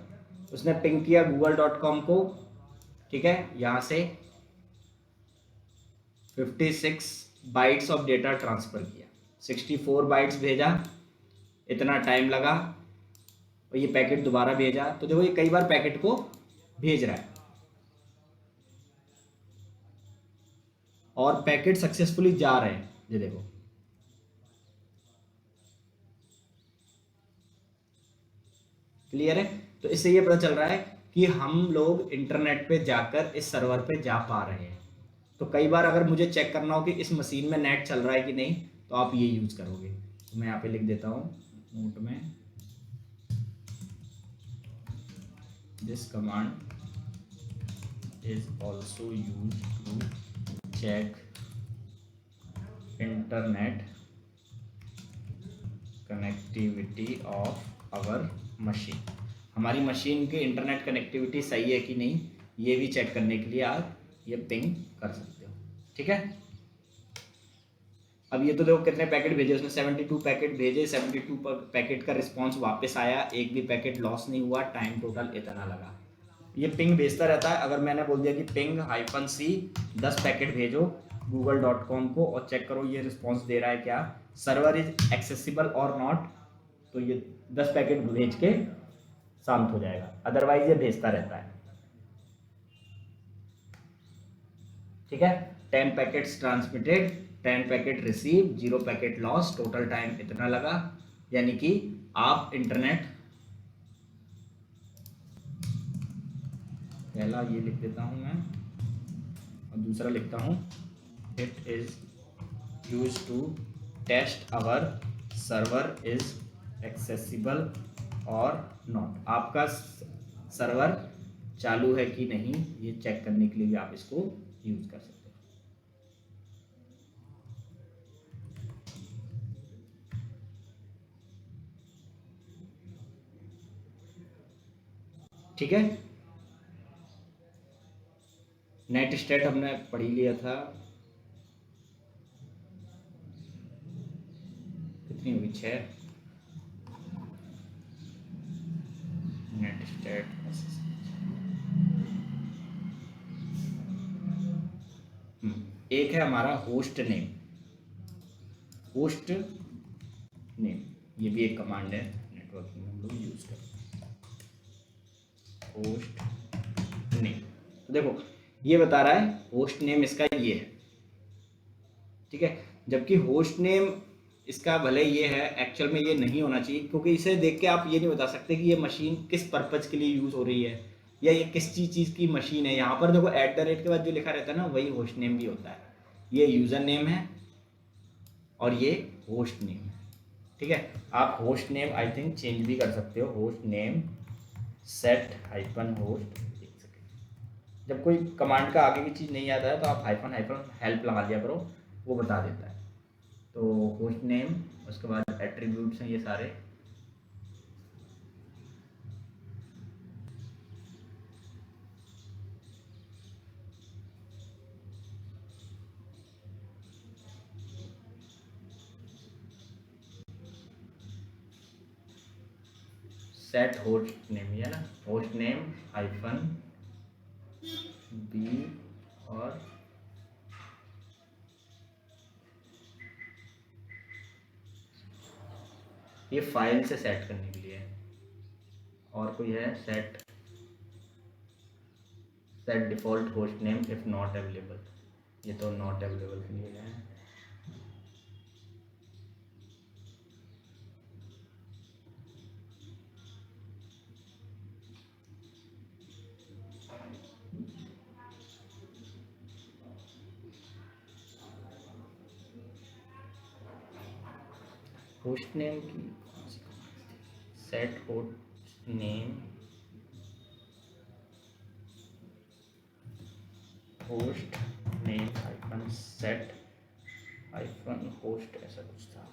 उसने पिंग किया google.com को, ठीक है। यहाँ से 56 बाइट्स ऑफ डेटा ट्रांसफर किया, 64 बाइट्स भेजा, इतना टाइम लगा, और ये पैकेट दोबारा भेजा। तो देखो ये कई बार पैकेट को भेज रहा है, और पैकेट सक्सेसफुली जा रहे हैं, ये देखो। क्लियर है? तो इससे ये पता चल रहा है कि हम लोग इंटरनेट पे जाकर इस सर्वर पे जा पा रहे हैं। तो कई बार अगर मुझे चेक करना हो कि इस मशीन में नेट चल रहा है कि नहीं, तो आप ये यूज करोगे। तो मैं यहाँ पे लिख देता हूँ नोट में, this command is also use to check internet connectivity of our machine. हमारी मशीन की इंटरनेट कनेक्टिविटी सही है कि नहीं, ये भी चेक करने के लिए आप ये पिंग कर सकते हो, ठीक है। अब ये तो देखो कितने पैकेट भेजे उसने, 72 पैकेट भेजे, 72 पैकेट का रिस्पांस वापस आया, एक भी पैकेट लॉस नहीं हुआ, टाइम टोटल इतना लगा। ये पिंग भेजता रहता है। अगर मैंने बोल दिया कि पिंग -c 10 पैकेट भेजो google.com को और चेक करो ये रिस्पॉन्स दे रहा है क्या, सर्वर इज एक्सेसिबल और नॉट, तो ये 10 पैकेट भेज के शांत हो जाएगा, अदरवाइज ये भेजता रहता है। ठीक है, 10 packets transmitted, 10 packet receive, 0 packet loss, total time इतना लगा। यानी कि आप इंटरनेट, पहला ये लिख देता हूं मैं और दूसरा लिखता हूं it is use to test our server is accessible और नॉट। आपका सर्वर चालू है कि नहीं ये चेक करने के लिए भी आप इसको यूज कर सकते हो। ठीक है, नेट स्टेट हमने पढ़ ही लिया था, कितनी हुई 6। नेट स्टेट एक है हमारा होस्ट नेम। होस्ट नेम ये भी एक कमांड है नेटवर्किंग में हम लोग यूज करते हैं, होस्ट नेम। तो देखो ये बता रहा है होस्ट नेम इसका ये है, ठीक है, जबकि होस्ट नेम इसका भले ये है, एक्चुअल में ये नहीं होना चाहिए, क्योंकि इसे देख के आप ये नहीं बता सकते कि ये मशीन किस पर्पज के लिए यूज हो रही है या ये किस चीज़ की मशीन है। यहाँ पर देखो @ के बाद जो लिखा रहता है ना वही होस्ट नेम भी होता है। ये यूज़र नेम है और ये होस्ट नेम है। ठीक है, आप host name I think change भी कर सकते हो, होस्ट नेम सेट -host। जब कोई कमांड का आगे की चीज़ नहीं आता है तो आप -हेल्प लगा दिया करो, वो बता देता है। तो होस्ट नेम, उसके बाद एट्रीब्यूट्स हैं ये सारे, सेट होस्ट नेम है ना, होस्ट नेम -b और ये फाइल से सेट करने के लिए है, और कोई है set default host name if not available, ये तो नॉट अवेलेबल के लिए है। होस्ट नेम की set host name host name -set -host ऐसा कुछ था।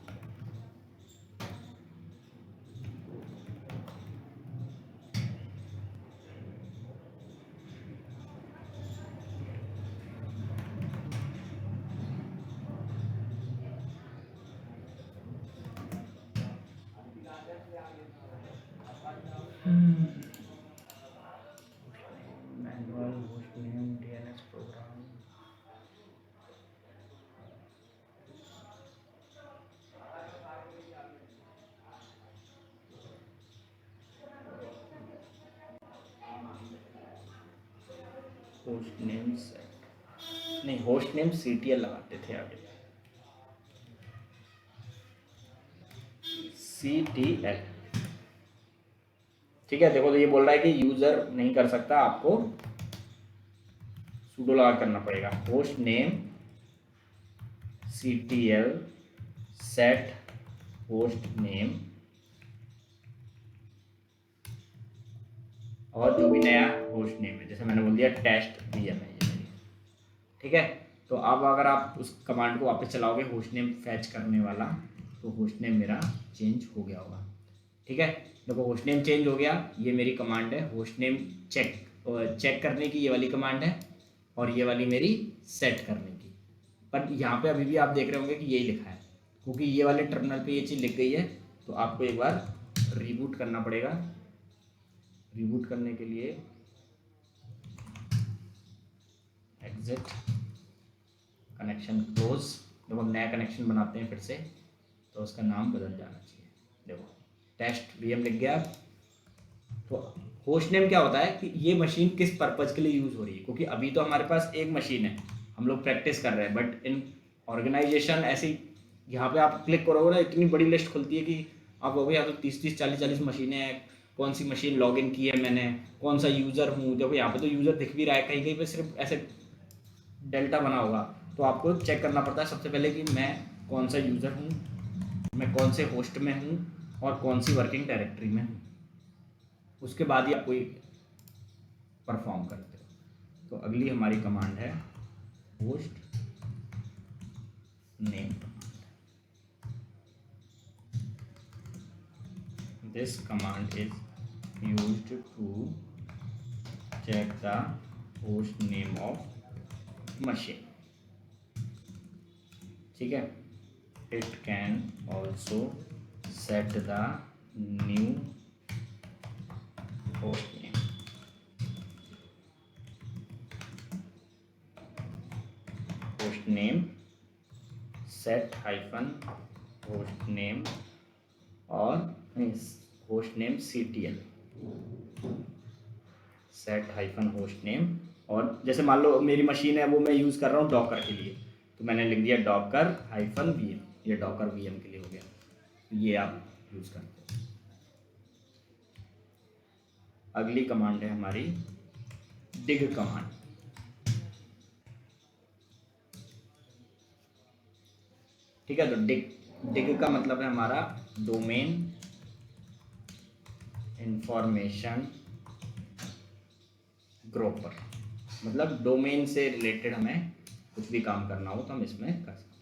Manual host name DNS program, host name set नहीं, होस्ट नेम CTL लगाते थे आगे, CTL। ठीक है, देखो तो ये बोल रहा है कि यूजर नहीं कर सकता, आपको सुडो लगा करना पड़ेगा, host name CTL set host name, और जो भी नया होस्ट नेम है, जैसे मैंने बोल दिया टेस्ट VM है ये। ठीक है, तो अब अगर आप उस कमांड को वापस चलाओगे होस्ट नेम फैच करने वाला, तो होस्ट नेम मेरा चेंज हो गया होगा। ठीक है, देखो होस्ट नेम चेंज हो गया, ये मेरी कमांड है होस्ट नेम चेक करने की, ये वाली कमांड है, और ये वाली मेरी सेट करने की। पर यहाँ पे अभी भी आप देख रहे होंगे कि यही लिखा है, क्योंकि ये वाले टर्मिनल पे ये चीज़ लिख गई है, तो आपको एक बार रीबूट करना पड़ेगा। रीबूट करने के लिए एग्जिट, कनेक्शन क्लोज। जब हम नया कनेक्शन बनाते हैं फिर से तो उसका नाम बदल जाना चाहिए। देखो टेस्ट वीएम लिख गया। तो होस्ट नेम क्या होता है कि ये मशीन किस पर्पज़ के लिए यूज़ हो रही है, क्योंकि अभी तो हमारे पास एक मशीन है, हम लोग प्रैक्टिस कर रहे हैं, बट इन ऑर्गेनाइजेशन ऐसी यहाँ पे आप क्लिक करोगे ना इतनी बड़ी लिस्ट खुलती है कि आप कहोगे यहाँ तो 30-30 40-40 मशीनें हैं, कौन सी मशीन लॉगिन की है मैंने, कौन सा यूज़र हूँ। देखो यहाँ पे तो यूज़र दिख भी रहा है, कहीं कहीं पे सिर्फ ऐसे डेल्टा बना होगा, तो आपको चेक करना पड़ता है सबसे पहले कि मैं कौन सा यूज़र हूँ, मैं कौन से होस्ट में हूँ और कौन सी वर्किंग डायरेक्टरी में हूँ। उसके बाद ही आप कोई परफॉर्म करते हो। तो अगली हमारी कमांड है host name command. This command is used to check the host name of machine. ठीक है, it can also set the new host name. Host name set hyphen host name और host name CTL set hyphen host name. और जैसे मान लो मेरी machine है वो मैं यूज़ कर रहा हूँ डॉकर के लिए, तो मैंने लिख दिया डॉकर हाइफन VM, ये डॉकर VM के लिए हो गया। ये आप यूज़ करते हो। अगली कमांड है हमारी डिग कमांड। ठीक है, तो डिग का मतलब है हमारा डोमेन इंफॉर्मेशन ग्रुपर, मतलब डोमेन से रिलेटेड हमें कुछ भी काम करना हो तो हम इसमें कर सकते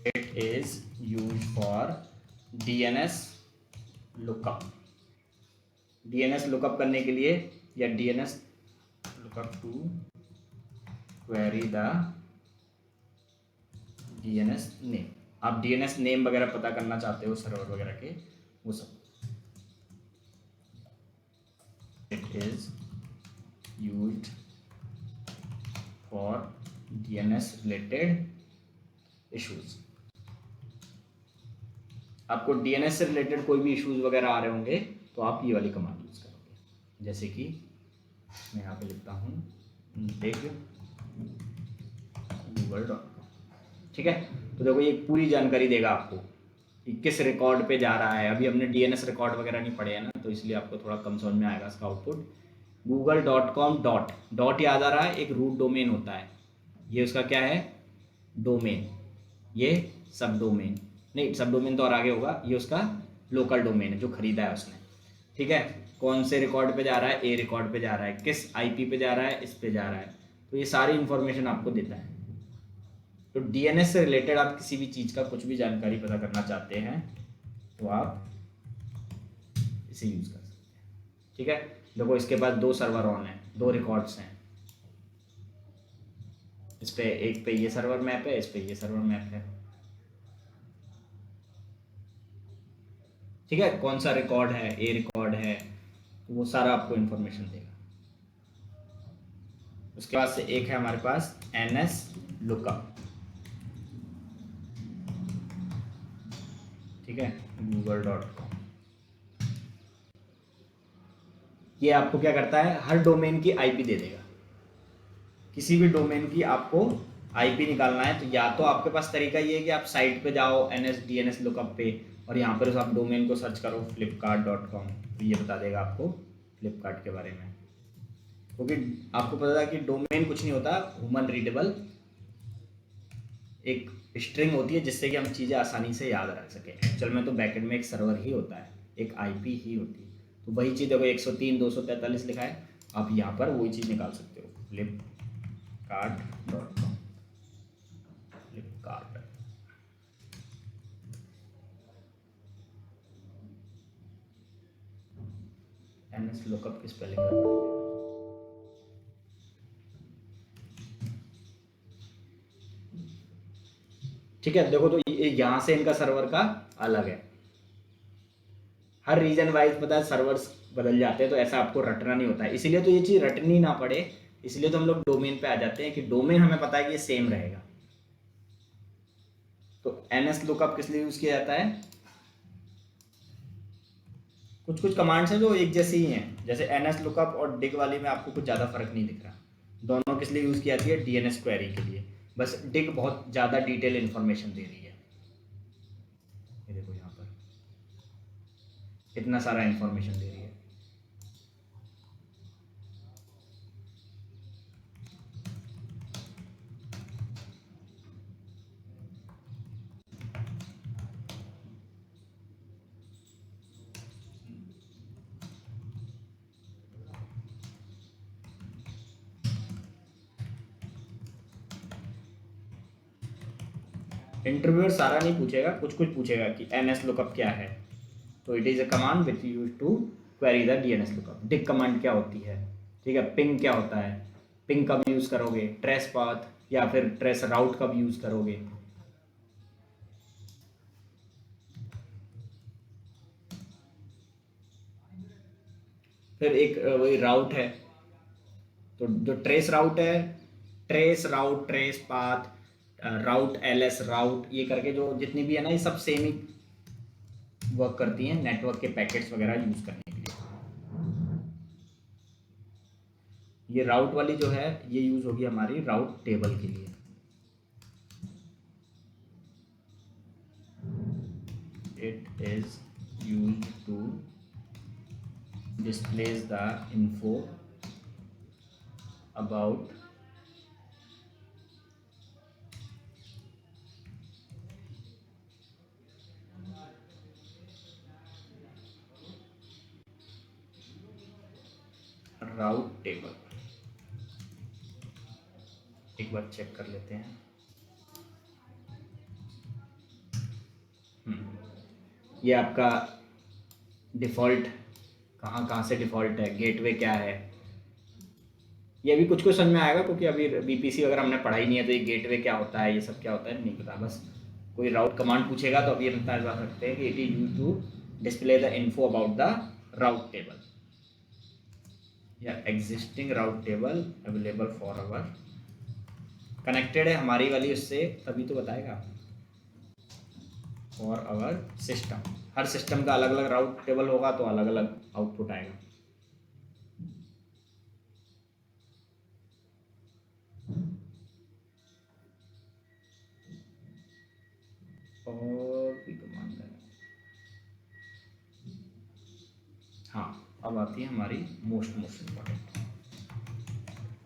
हैं। It is use for DNS lookup. DNS lookup करने के लिए या DNS lookup to query the DNS name. आप DNS नेम वगैरह पता करना चाहते हो सर्वर वगैरह के, वो सब। It is used for DNS related issues. आपको DNS से रिलेटेड कोई भी इश्यूज वगैरह आ रहे होंगे तो आप ये वाली कमांड यूज करोगे। जैसे कि मैं यहाँ पे लिखता हूँ डिग google.com। ठीक है, तो देखो ये पूरी जानकारी देगा आपको कि किस रिकॉर्ड पे जा रहा है। अभी हमने DNS रिकॉर्ड वगैरह नहीं पढ़े हैं ना, तो इसलिए आपको थोड़ा कम समझ में आएगा इसका आउटपुट। google.com डॉट याद आ रहा है, एक रूट डोमेन होता है, ये उसका क्या है डोमेन, ये सब डोमेन नहीं, सब डोमेन तो और आगे होगा, ये उसका लोकल डोमेन है जो खरीदा है उसने। ठीक है, कौन से रिकॉर्ड पे जा रहा है, ए रिकॉर्ड पे जा रहा है, किस IP पे जा रहा है, इस पे जा रहा है, तो ये सारी इंफॉर्मेशन आपको देता है। तो DNS से रिलेटेड आप किसी भी चीज़ का कुछ भी जानकारी पता करना चाहते हैं तो आप इसे यूज़ कर सकते हैं। ठीक है, देखो इसके पास 2 सर्वर ऑन है, 2 रिकॉर्ड्स हैं, इस पे एक पे ये सर्वर मैप है, इस पे ये सर्वर मैप है। ठीक है, कौन सा रिकॉर्ड है, ए रिकॉर्ड है, वो सारा आपको इन्फॉर्मेशन देगा। उसके बाद से एक है हमारे पास NS लुकअप। ठीक है, google.com। ये आपको क्या करता है, हर डोमेन की IP दे देगा। किसी भी डोमेन की आपको IP निकालना है तो या तो आपके पास तरीका ये है कि आप साइट पे जाओ NS DNS लुकअप पे और यहाँ पर आप डोमेन को सर्च करो flipkart.com, तो ये बता देगा आपको फ्लिपकार्ट के बारे में। क्योंकि आपको पता था कि डोमेन कुछ नहीं होता, ह्यूमन रीडेबल एक स्ट्रिंग होती है जिससे कि हम चीज़ें आसानी से याद रख सकें। एक्चुअल में तो बैकएंड में एक सर्वर ही होता है, एक IP ही होती है। तो वही चीज़ देखो 103.243 लिखा है, आप यहाँ पर वही चीज़ निकाल सकते हो flipkart.com। फ्लिपकार्ट NS लुकअप की स्पेलिंग कर पड़ेगी। ठीक है, देखो तो ये यहाँ से इनका सर्वर का अलग है, हर रीजन वाइज पता है सर्वर्स बदल जाते हैं, तो ऐसा आपको रटना नहीं होता है। इसीलिए तो ये चीज़ रटनी ना पड़े इसलिए तो हम लोग डोमेन पे आ जाते हैं कि डोमेन हमें पता है कि ये सेम रहेगा। तो ns लुकअप किस लिए यूज किया जाता है? कुछ कुछ कमांड्स हैं जो एक जैसी ही हैं, जैसे ns लुकअप और डिग वाली में आपको कुछ ज़्यादा फर्क नहीं दिख रहा। दोनों किस लिए यूज़ की जाती है? डीएनएस क्वेरी के लिए। बस डिग बहुत ज़्यादा डिटेल इन्फॉर्मेशन दे रही है। ये देखो यहाँ पर इतना सारा इन्फॉर्मेशन दे रही है। इंटरव्यूअर सारा नहीं पूछेगा, कुछ कुछ पूछेगा कि ns लुकअप क्या है। तो it is a command which use to query the DNS lookup. Dig command क्या होती है, ठीक है। पिंग क्या होता है, पिंग कब यूज़ करोगे, ट्रेस पाथ या फिर ट्रेस राउट कब यूज़ करोगे। फिर एक वही राउट है, तो जो ट्रेस राउट है, ट्रेस राउट, ट्रेस पाथ, राउट एलएस राउट, ये करके जो जितनी भी है ना, ये सब सेम ही वर्क करती हैं नेटवर्क के पैकेट्स वगैरह यूज करने के लिए। ये राउट वाली जो है ये यूज होगी हमारी राउट टेबल के लिए। It is use to displays the info about route table. एक बार चेक कर लेते हैं। ये आपका डिफ़ॉल्ट कहाँ कहाँ से डिफ़ॉल्ट है, गेटवे क्या है, ये भी कुछ कुछ समझ में आएगा क्योंकि अभी बीपीसी वगैरह हमने पढ़ा ही नहीं है, तो ये गेटवे क्या होता है, ये सब क्या होता है नहीं पता। बस कोई राउट कमांड पूछेगा तो अभी ये बता सकते हैं कि it is use to display the info about the route table या existing route table available for our. Connected है हमारी वाली उससे, तभी तो बताएगा। फॉर आवर सिस्टम, हर सिस्टम का अलग अलग राउट टेबल होगा तो अलग अलग आउटपुट आएगा। और भी कमांड है। हाँ, अब आती है हमारी most important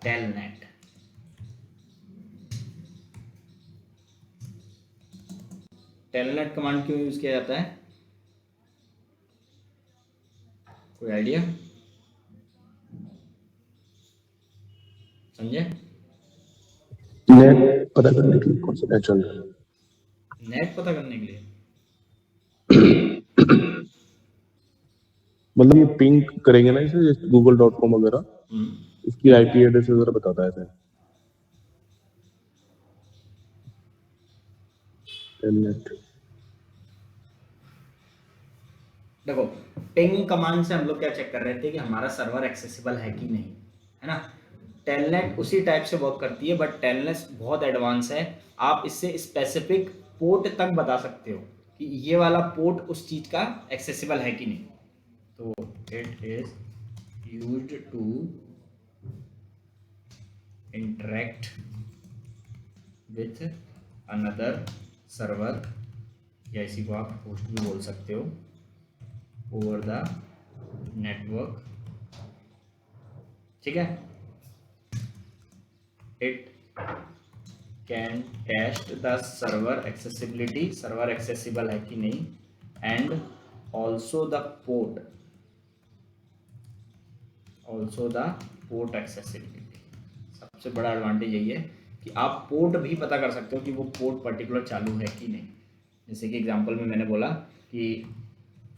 telnet. Telnet command क्यों यूज किया जाता है, कोई आइडिया समझे? नेट पता करने के लिए कौन सा नेट चल रहा है। नेट पता करने के लिए मतलब ये पिंग करेंगे ना इसे, जैसे google.com वगैरह, इसकी आईपी एड्रेस वगैरह बताता है ऐसे टेलनेट। देखो, पिंग कमांड से हम लोग क्या चेक कर रहे थे कि हमारा सर्वर एक्सेसिबल है कि नहीं, है ना। टेलनेट उसी टाइप से वर्क करती है, बट टेलनेट बहुत एडवांस है। आप इससे स्पेसिफिक पोर्ट तक बता सकते हो कि ये वाला पोर्ट उस चीज का एक्सेसिबल है कि नहीं। तो it is used to interact with another server, या इसी को आप होस्ट भी बोल सकते हो, ओवर द नेटवर्क, ठीक है। It can test the server accessibility, server accessible है कि नहीं, and also the port, also the port accessibility. सबसे बड़ा एडवांटेज यही है कि आप पोर्ट भी पता कर सकते हो कि वो पोर्ट पर्टिकुलर चालू है कि नहीं। जैसे कि एग्जांपल में मैंने बोला कि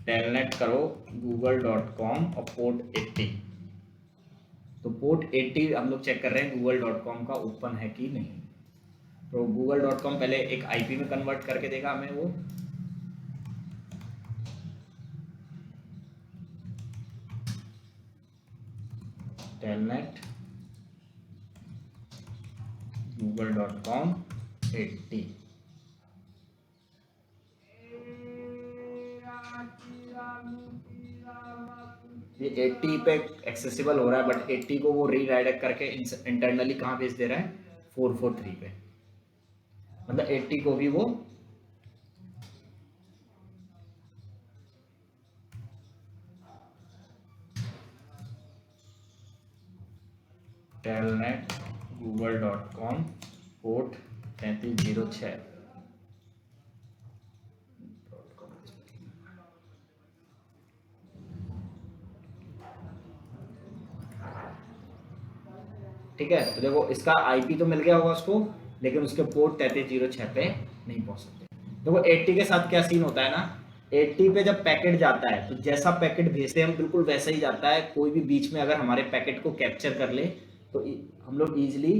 टेलनेट करो google.com और पोर्ट 80, तो पोर्ट 80 हम लोग चेक कर रहे हैं google.com का ओपन है कि नहीं। तो google.com पहले एक आईपी में कन्वर्ट करके देगा हमें वो, टेलनेट google.com 80। ये 80 पे एक्सेसिबल हो रहा है, बट 80 को वो रीडायरेक्ट करके इंटरनली कहाँ भेज दे रहा है, 443 पे। मतलब 80 को भी वो टेलनेट google.com पोर्ट 3306। ठीक है, तो देखो इसका आईपी तो मिल गया होगा उसको, लेकिन उसके पोर्ट 3306 पे नहीं पहुंच सकते। देखो 80 के साथ क्या सीन होता है ना, 80 पे जब पैकेट जाता है तो जैसा पैकेट भेजते हैं हम बिल्कुल वैसा ही जाता है। कोई भी बीच में अगर हमारे पैकेट को कैप्चर कर ले तो हम लोग इजिली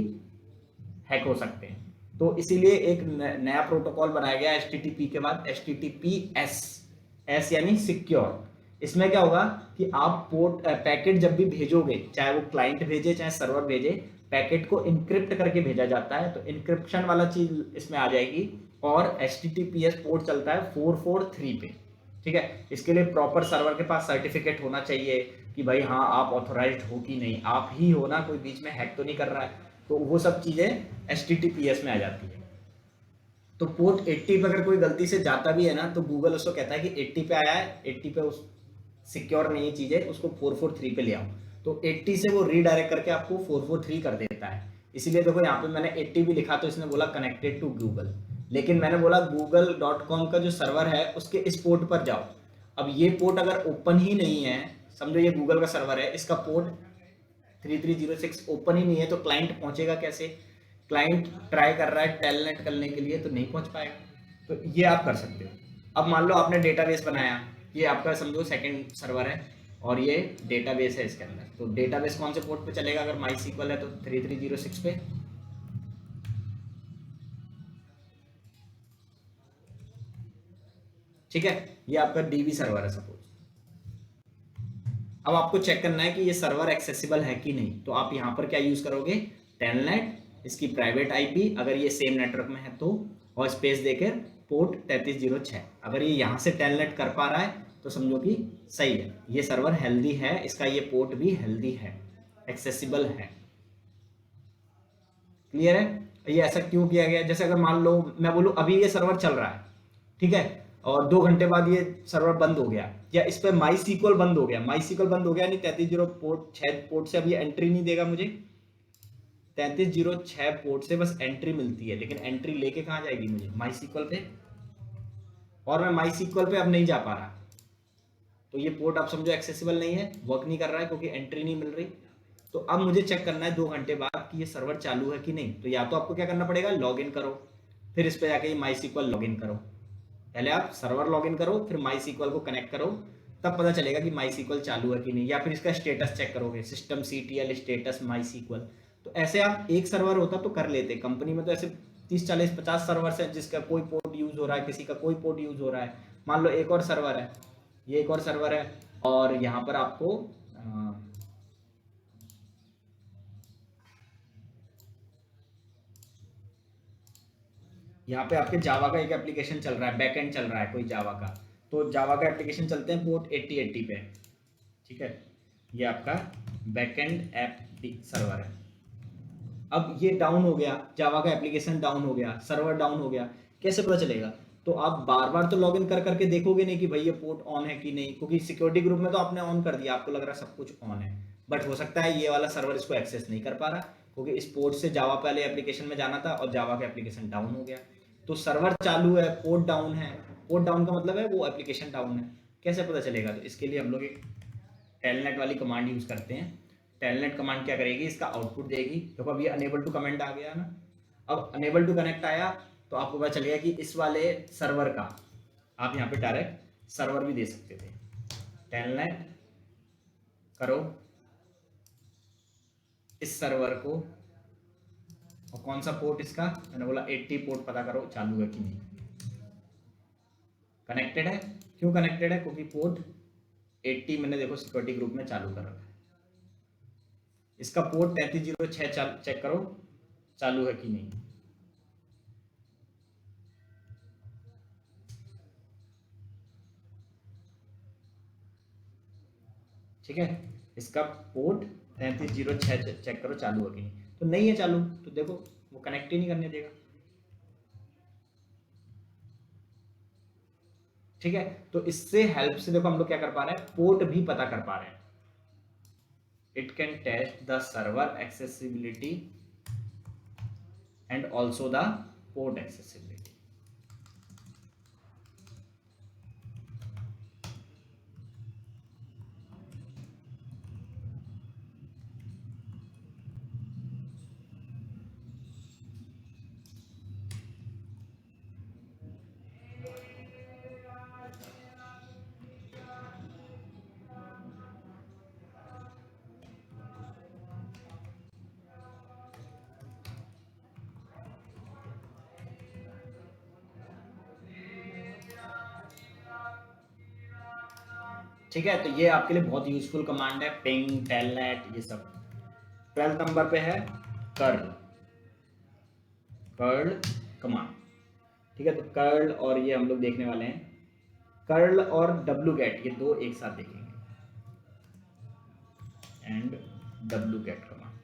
हैक हो सकते हैं। तो इसीलिए एक नया प्रोटोकॉल बनाया गया HTTP के बाद, HTTPS, एस यानी सिक्योर। इसमें क्या होगा कि आप पैकेट जब भी भेजोगे, चाहे वो क्लाइंट भेजे चाहे सर्वर भेजे, पैकेट को इनक्रिप्ट करके भेजा जाता है। तो इनक्रिप्शन वाला चीज इसमें आ जाएगी, और HTTPS पोर्ट चलता है 443 पे। ठीक है, इसके लिए प्रॉपर सर्वर के पास सर्टिफिकेट होना चाहिए कि भाई हाँ आप ऑथोराइज्ड हो कि नहीं, आप ही हो ना, कोई बीच में हैक तो नहीं कर रहा है। तो वो सब चीजें HTTPS में आ जाती है। तो पोर्ट 80 पे अगर कोई गलती से जाता भी है ना, तो गूगल उसको कहता है कि 80 पे आया है, 80 पे उस सिक्योर नहीं है चीजें, उसको 443 पे ले आओ। तो 80 से वो रीडायरेक्ट करके आपको 443 कर देता है। इसीलिए देखो यहाँ पे मैंने 80 भी लिखा, तो इसने बोला कनेक्टेड टू गूगल, लेकिन मैंने बोला google.com का जो सर्वर है उसके इस पोर्ट पर जाओ। अब ये पोर्ट अगर ओपन ही नहीं है, समझो ये गूगल का सर्वर है, इसका पोर्ट 3306 ओपन ही नहीं है, तो क्लाइंट पहुंचेगा कैसे? क्लाइंट ट्राई कर रहा है टेलनेट करने के लिए तो नहीं पहुंच पाएगा। तो ये आप कर सकते हो। अब मान लो आपने डेटाबेस बनाया, ये आपका समझो सेकंड सर्वर है और ये डेटाबेस है इसके अंदर। तो डेटाबेस कौन से पोर्ट पे चलेगा? अगर MySQL है तो 3306 पे। ठीक है, ये आपका डीबी सर्वर है सपोज। अब आपको चेक करना है कि ये सर्वर एक्सेसिबल है कि नहीं, तो आप यहाँ पर क्या यूज करोगे? टेलनेट, इसकी प्राइवेट आईपी अगर ये सेम नेटवर्क में है तो, और स्पेस देकर पोर्ट 3306। अगर ये यहाँ से टेलनेट कर पा रहा है तो समझो कि सही है, ये सर्वर हेल्दी है, इसका ये पोर्ट भी हेल्दी है, एक्सेसिबल है। क्लियर है? ये ऐसा क्यों किया गया? जैसे अगर मान लो मैं बोलूं अभी ये सर्वर चल रहा है, ठीक है, और 2 घंटे बाद ये सर्वर बंद हो गया, या इस पर MySQL बंद हो गया। MySQL बंद हो गया नहीं, 3306 पोर्ट से अब ये एंट्री नहीं देगा मुझे। 3306 पोर्ट से बस एंट्री मिलती है, लेकिन एंट्री लेके कहाँ जाएगी मुझे? MySQL पे, और मैं MySQL पे अब नहीं जा पा रहा। तो ये पोर्ट आप समझो एक्सेसिबल नहीं है, वर्क नहीं कर रहा है क्योंकि एंट्री नहीं मिल रही। तो अब मुझे चेक करना है 2 घंटे बाद कि ये सर्वर चालू है कि नहीं। तो या तो आपको क्या करना पड़ेगा? लॉग इन करो, फिर इस पे जाके MySQL लॉग इन करो। पहले आप सर्वर लॉग इन करो, फिर MySQL को कनेक्ट करो, तब पता चलेगा कि MySQL चालू है कि नहीं। या फिर इसका स्टेटस चेक करोगे, systemctl स्टेटस MySQL। तो ऐसे आप एक सर्वर होता तो कर लेते। कंपनी में तो ऐसे 30 40 50 सर्वर है, जिसका कोई पोर्ट यूज हो रहा है, किसी का कोई पोर्ट यूज हो रहा है। मान लो एक और सर्वर है, ये एक और सर्वर है, और यहाँ पर आपको यहाँ पे आपके जावा का एक एप्लीकेशन चल रहा है, बैकएंड चल रहा है कोई जावा का। तो जावा का एप्लीकेशन चलते हैं पोर्ट 8080 पे। ठीक है, ये आपका बैकएंड ऐप सर्वर है। अब ये डाउन हो गया, जावा का एप्लीकेशन डाउन हो गया, सर्वर डाउन हो गया, कैसे पता चलेगा? तो आप बार बार तो लॉगिन कर करके देखोगे नहीं कि भाई ये पोर्ट ऑन है कि नहीं, क्योंकि सिक्योरिटी ग्रुप में तो आपने ऑन कर दिया, आपको लग रहा है सब कुछ ऑन है। बट हो सकता है ये वाला सर्वर इसको एक्सेस नहीं कर पा रहा, क्योंकि इस पोर्ट से जावा पहले एप्लीकेशन में जाना था और जावा का एप्लीकेशन डाउन हो गया। तो सर्वर चालू है, पोर्ट डाउन है। पोर्ट डाउन का मतलब है वो एप्लीकेशन डाउन है, कैसे पता चलेगा? तो इसके लिए हम लोग एक टेलनेट वाली कमांड यूज करते हैं। टेलनेट कमांड क्या करेगी? इसका आउटपुट देगी। देखो अब ये अनेबल टू कमेंट आ गया ना। अब अनेबल टू कनेक्ट आया तो आपको पता चलेगा कि इस वाले सर्वर का, आप यहाँ पे डायरेक्ट सर्वर भी दे सकते थे। टेलनेट करो इस सर्वर को, और कौन सा पोर्ट इसका? मैंने बोला 80 पोर्ट पता करो चालू है कि नहीं। कनेक्टेड है। क्यों कनेक्टेड है? क्योंकि पोर्ट 80 मैंने देखो सिक्योरिटी ग्रुप में चालू कर रखा है। इसका पोर्ट 3306 चेक करो, चालू है कि नहीं। ठीक है, इसका पोर्ट 3306 चेक करो चालू है कि नहीं, तो नहीं है चालू, तो देखो वो कनेक्ट ही नहीं करने देगा। ठीक है, तो इससे हेल्प से देखो हम लोग क्या कर पा रहे हैं, पोर्ट भी पता कर पा रहे हैं। It can test the server accessibility and also the port accessibility. ठीक है, तो ये आपके लिए बहुत यूजफुल कमांड है, पिंग, टेलनेट, ये सब। 12 नंबर पे है कर्ल, कर्ल कमांड। ठीक है, तो कर्ल और ये हम लोग देखने वाले हैं, कर्ल और डब्लू गेट, ये दो एक साथ देखेंगे। And W get command,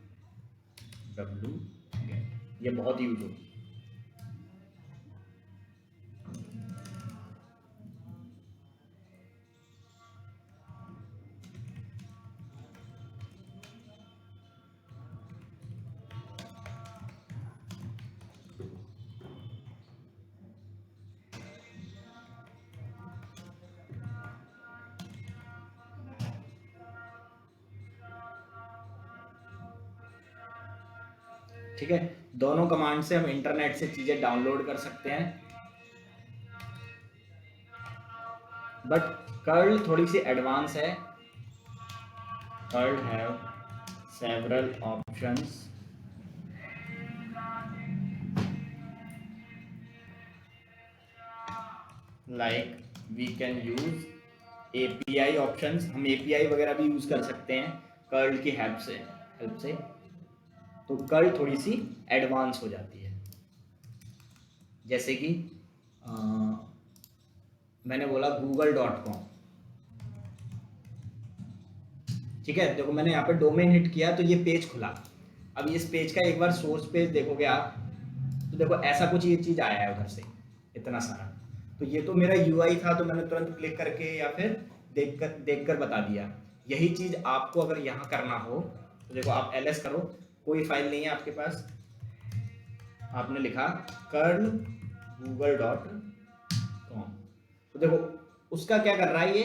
W get, ये बहुत यूज होगी। ठीक है, दोनों कमांड से हम इंटरनेट से चीजें डाउनलोड कर सकते हैं, बट कर्ल थोड़ी सी एडवांस है। Curl have several options like we can use API options, हम एपीआई वगैरह भी यूज कर सकते हैं कर्ल की हेल्प से। तो कर्ल थोड़ी सी एडवांस हो जाती है, जैसे कि मैंने बोला google.com। ठीक है, देखो मैंने यहाँ पे डोमेन हिट किया तो ये पेज खुला। अब इस पेज का एक बार सोर्स पेज देखोगे आप, तो देखो ऐसा कुछ ये चीज आया है उधर से, इतना सारा। तो ये तो मेरा यूआई था, तो मैंने तुरंत क्लिक करके या फिर देखकर बता दिया। यही चीज आपको अगर यहाँ करना हो तो देखो आप ls करो, कोई फाइल नहीं है आपके पास, आपने लिखा कर्ल google.com, तो देखो उसका क्या कर रहा है ये,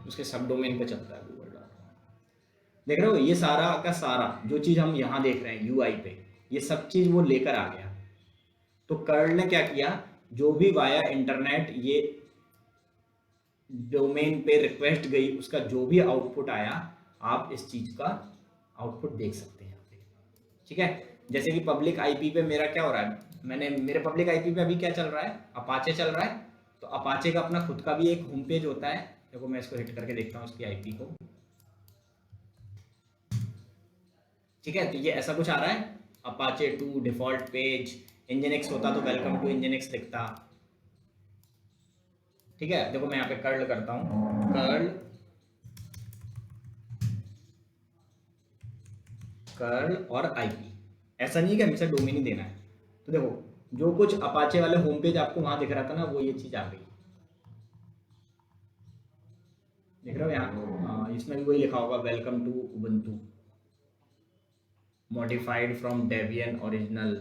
उसके सब डोमेन पे चलता है google.com। देख रहे हो, ये सारा का सारा जो चीज हम यहाँ देख रहे हैं यूआई पे, ये सब चीज वो लेकर आ गया। तो कर्ल ने क्या किया, जो भी वाया इंटरनेट ये डोमेन पे रिक्वेस्ट गई, उसका जो भी आउटपुट आया, आप इस चीज का आउटपुट देख सकते हैं यहाँ पे। ठीक है, जैसे कि पब्लिक आईपी पे मेरा क्या हो रहा है, मेरे पब्लिक आईपी पे अभी क्या चल रहा है, अपाचे चल रहा है। तो अपाचे का अपना खुद का भी एक होम पेज होता है। देखो मैं इसको हिट करके देखता हूँ उसकी आईपी को। ठीक है, तो ये ऐसा कुछ आ रहा है, अपाचे 2 डिफॉल्ट पेज, इंजनएक्स होता तो वेलकम टू इंजनएक्स दिखता। ठीक है, देखो मैं यहाँ पे कर्ल करता हूँ, कर्ल और आईपी, ऐसा नहीं कि हमेशा डोमेन ही देना है। तो देखो जो कुछ अपाचे वाले होम पेज आपको वहां दिख रहा था ना, वो ये चीज आ गई, देख रहे हो यहाँ, इसमें भी वही लिखा होगा, welcome to Ubuntu modified from Debian original.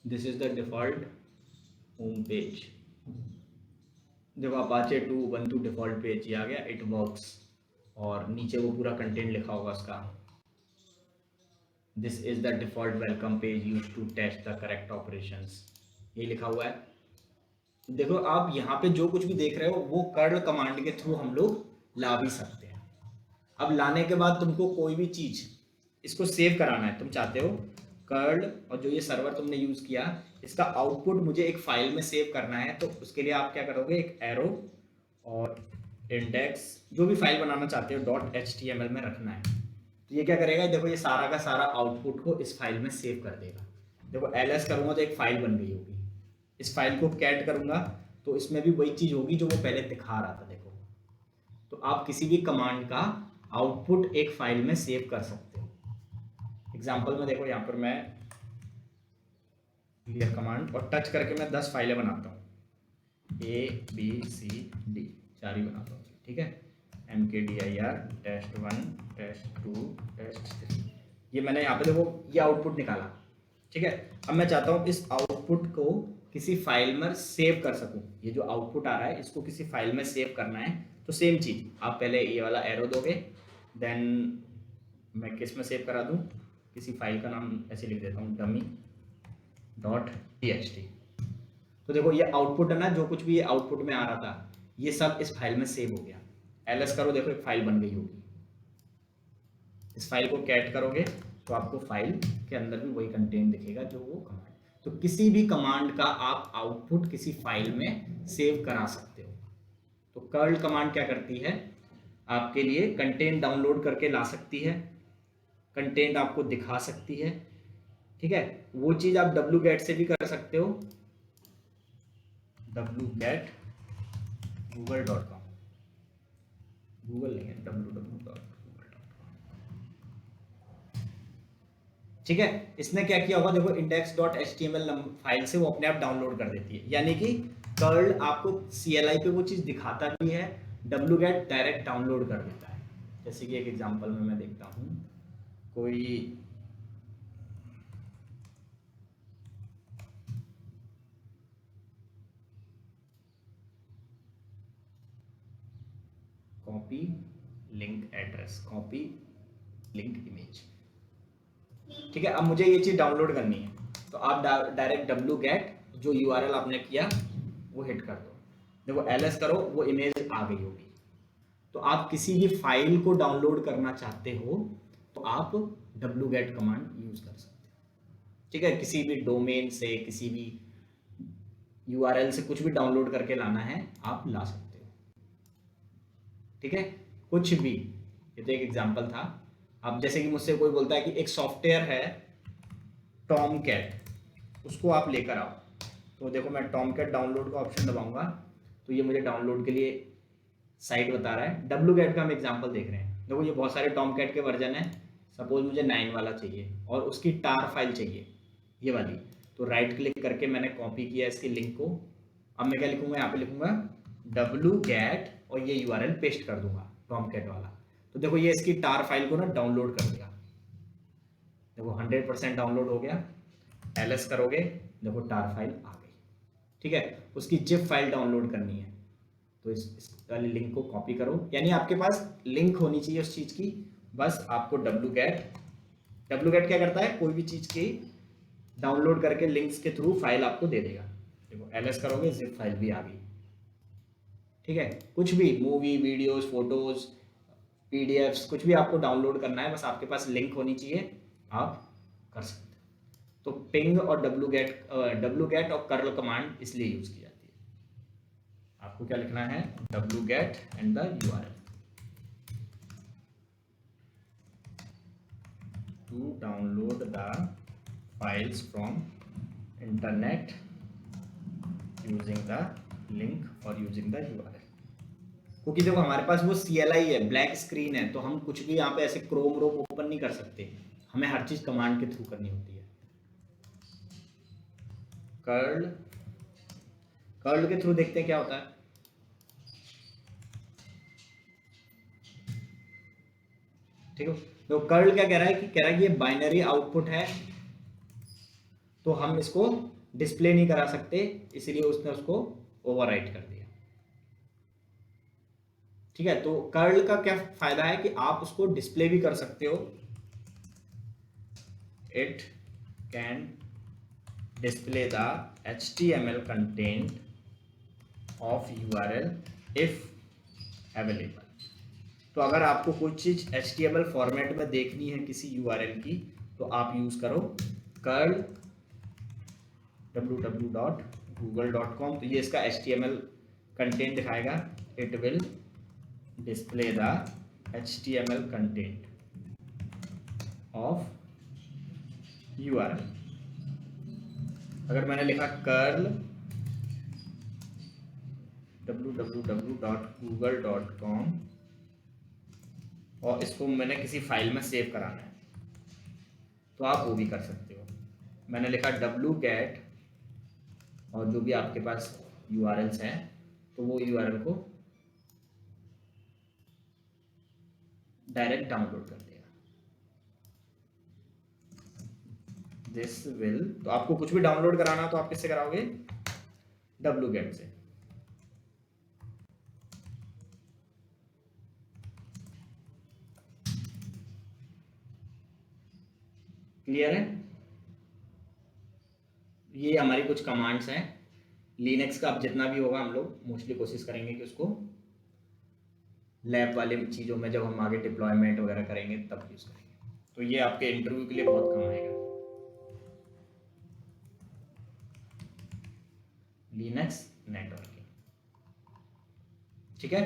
This is the default home page. देखो अपाचे 2 उबंटू डिफॉल्ट पेज ये आ गया, इट वर्क्स, और नीचे वो पूरा कंटेंट लिखा होगा उसका, this is the default welcome page used to test the correct operations, ये लिखा हुआ है। देखो आप यहाँ पे जो कुछ भी देख रहे हो वो कर्ल कमांड के थ्रू हम लोग ला भी सकते हैं। अब लाने के बाद तुमको कोई भी चीज इसको सेव कराना है, तुम चाहते हो कर्ल और जो ये सर्वर तुमने यूज किया इसका आउटपुट मुझे एक फाइल में सेव करना है, तो उसके लिए आप क्या करोगे, एक एरो और इंडेक्स जो भी फाइल बनाना चाहते हो .html में रखना है। तो ये क्या करेगा, देखो ये सारा का सारा आउटपुट को इस फाइल में सेव कर देगा। देखो ls करूंगा तो एक फाइल बन गई होगी, इस फाइल को कैट करूंगा तो इसमें भी वही चीज होगी जो वो पहले दिखा रहा था। देखो तो आप किसी भी कमांड का आउटपुट एक फाइल में सेव कर सकते हो। एग्जांपल में देखो यहाँ पर मैं क्लियर कमांड और टच करके मैं 10 फाइलें बनाता हूँ, ABCD 4 ही बनाता हूँ, ठीक है, mkdir test1 test2 test3, ये मैंने यहाँ पे देखो ये आउटपुट निकाला, ठीक है। अब मैं चाहता हूँ इस आउटपुट को किसी फाइल में सेव कर सकूँ, ये जो आउटपुट आ रहा है इसको किसी फाइल में सेव करना है। तो सेम चीज आप पहले ये वाला एरो दोगे, देन मैं किस में सेव करा दूँ, किसी फाइल का नाम ऐसे लिख देता हूँ dummy.txt। तो देखो ये आउटपुट है ना, जो कुछ भी ये आउटपुट में आ रहा था ये सब इस फाइल में सेव हो गया। ls करो, देखो एक फाइल बन गई होगी, इस फाइल को कैट करोगे तो आपको फाइल के अंदर भी वही कंटेंट दिखेगा जो वो कमांड। तो किसी भी कमांड का आप आउटपुट किसी फाइल में सेव करा सकते हो। तो कर्ल कमांड क्या करती है, आपके लिए कंटेंट डाउनलोड करके ला सकती है, कंटेंट आपको दिखा सकती है, ठीक है। वो चीज आप wget से भी कर सकते हो, wget google.com, गूगल नहीं है, www.google.com, ठीक है। इसने क्या किया होगा, देखो index.html फाइल से वो अपने आप डाउनलोड कर देती है, यानी कि कर्ल आपको CLI पे वो चीज दिखाता भी है, wget डायरेक्ट डाउनलोड कर देता है। जैसे कि एक एग्जांपल में मैं देखता हूँ, कोई copy link address, copy link image, ठीक है। अब मुझे ये चीज डाउनलोड करनी है तो आप डायरेक्ट wget जो URL आपने किया वो हिट कर दो, देखो ls करो वो इमेज आ गई होगी। तो आप किसी भी फाइल को डाउनलोड करना चाहते हो तो आप wget कमांड यूज कर सकते हो, ठीक है। किसी भी डोमेन से, किसी भी URL से कुछ भी डाउनलोड करके लाना है आप ला सकते हो, ठीक है। कुछ भी, ये तो एक एग्जांपल था। अब जैसे कि मुझसे कोई बोलता है कि एक सॉफ्टवेयर है टॉमकैट, उसको आप लेकर आओ, तो देखो मैं टॉमकैट डाउनलोड का ऑप्शन दबाऊंगा तो ये मुझे डाउनलोड के लिए साइट बता रहा है। wget का हम एग्जांपल देख रहे हैं, देखो ये बहुत सारे टॉमकैट के वर्जन है। सपोज मुझे 9 वाला चाहिए और उसकी टार फाइल चाहिए ये वाली, तो राइट क्लिक करके मैंने कॉपी किया इसकी लिंक को। अब मैं क्या लिखूंगा, यहाँ पे लिखूंगा wget और ये URL पेस्ट कर दूंगा टॉमकैट वाला। तो देखो ये इसकी टार फाइल को ना डाउनलोड कर देगा, देखो 100% डाउनलोड हो गया। ls करोगे देखो टार फाइल आ गई, ठीक है। उसकी जिप फाइल डाउनलोड करनी है तो इस वाली लिंक को कॉपी करो, यानी आपके पास लिंक होनी चाहिए उस चीज की, बस आपको wget क्या करता है, कोई भी चीज की डाउनलोड करके लिंक्स के थ्रू फाइल आपको दे देगा। देखो ls करोगे जिप फाइल भी आ गई, ठीक है। कुछ भी मूवी, वीडियोस, फोटोज, PDFs कुछ भी आपको डाउनलोड करना है, बस आपके पास लिंक होनी चाहिए, आप कर सकते हो। तो पिंग और wget और कर्ल कमांड इसलिए यूज की जाती है। आपको क्या लिखना है, wget and the URL to download the files from internet using the link और यूजिंग द URL। क्योंकि देखो हमारे पास वो CLI है, ब्लैक स्क्रीन है, तो हम कुछ भी यहाँ पे ऐसे क्रोम ओपन नहीं कर सकते, हमें हर चीज कमांड के थ्रू करनी होती है। कर्ल के थ्रू देखते हैं क्या होता है। ठीक है, तो कर्ल क्या कह रहा है कि ये बाइनरी आउटपुट है तो हम इसको डिस्प्ले नहीं करा सकते, इसलिए उसने उसको ओवरराइट कर दिया, ठीक है। तो कर्ल का क्या फायदा है कि आप उसको डिस्प्ले भी कर सकते हो, it can display the HTML content of URL if available. तो तो अगर आपको कोई चीज HTML फॉर्मेट में देखनी है किसी URL की, तो आप यूज करो curl www.google.com। तो ये इसका HTML कंटेंट दिखाएगा, it will display the HTML content of URL। अगर मैंने लिखा curl www.google.com और इसको मैंने किसी फाइल में सेव कराना है, तो आप वो भी कर सकते हो। मैंने लिखा wget और जो भी आपके पास URLs हैं, तो वो URL को डायरेक्ट डाउनलोड कर देगा। दिस विल, तो आपको कुछ भी डाउनलोड कराना तो आप किससे कराओगे? wget से। क्लियर है? ये हमारी कुछ कमांड्स हैं। लिनक्स का अब जितना भी होगा हम लोग मोस्टली कोशिश करेंगे कि उसको लैब वाले चीज़ों में जब हम आगे डिप्लॉयमेंट वगैरह करेंगे तब यूज़ करेंगे। तो ये आपके इंटरव्यू के लिए बहुत काम आएगा, लिनक्स नेटवर्किंग। ठीक है,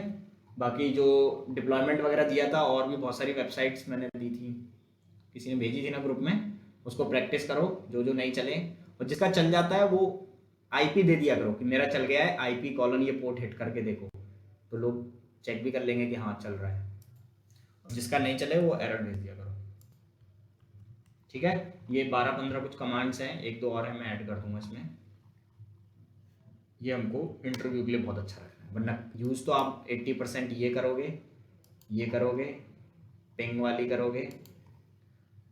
बाकी जो डिप्लॉयमेंट वगैरह दिया था और भी बहुत सारी वेबसाइट्स मैंने दी थी, किसी ने भेजी थी ना ग्रुप में, उसको प्रैक्टिस करो। जो जो नहीं चले और जिसका चल जाता है वो IP दे दिया करो कि मेरा चल गया है, IP कॉलन ये पोर्ट हिट करके देखो, तो लोग चेक भी कर लेंगे कि हाँ चल रहा है। और जिसका नहीं चले वो एरर भेज दिया करो। ठीक है, ये 12-15 कुछ कमांड्स हैं, एक दो और है मैं ऐड कर दूंगा इसमें। ये हमको इंटरव्यू के लिए बहुत अच्छा रखना है, वरना यूज़ तो आप 80% ये करोगे, पिंग वाली करोगे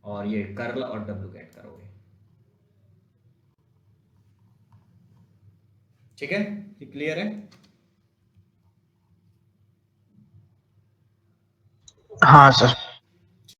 और ये कर्ल और wget करोगे। ठीक है, ये क्लियर है? हाँ सर।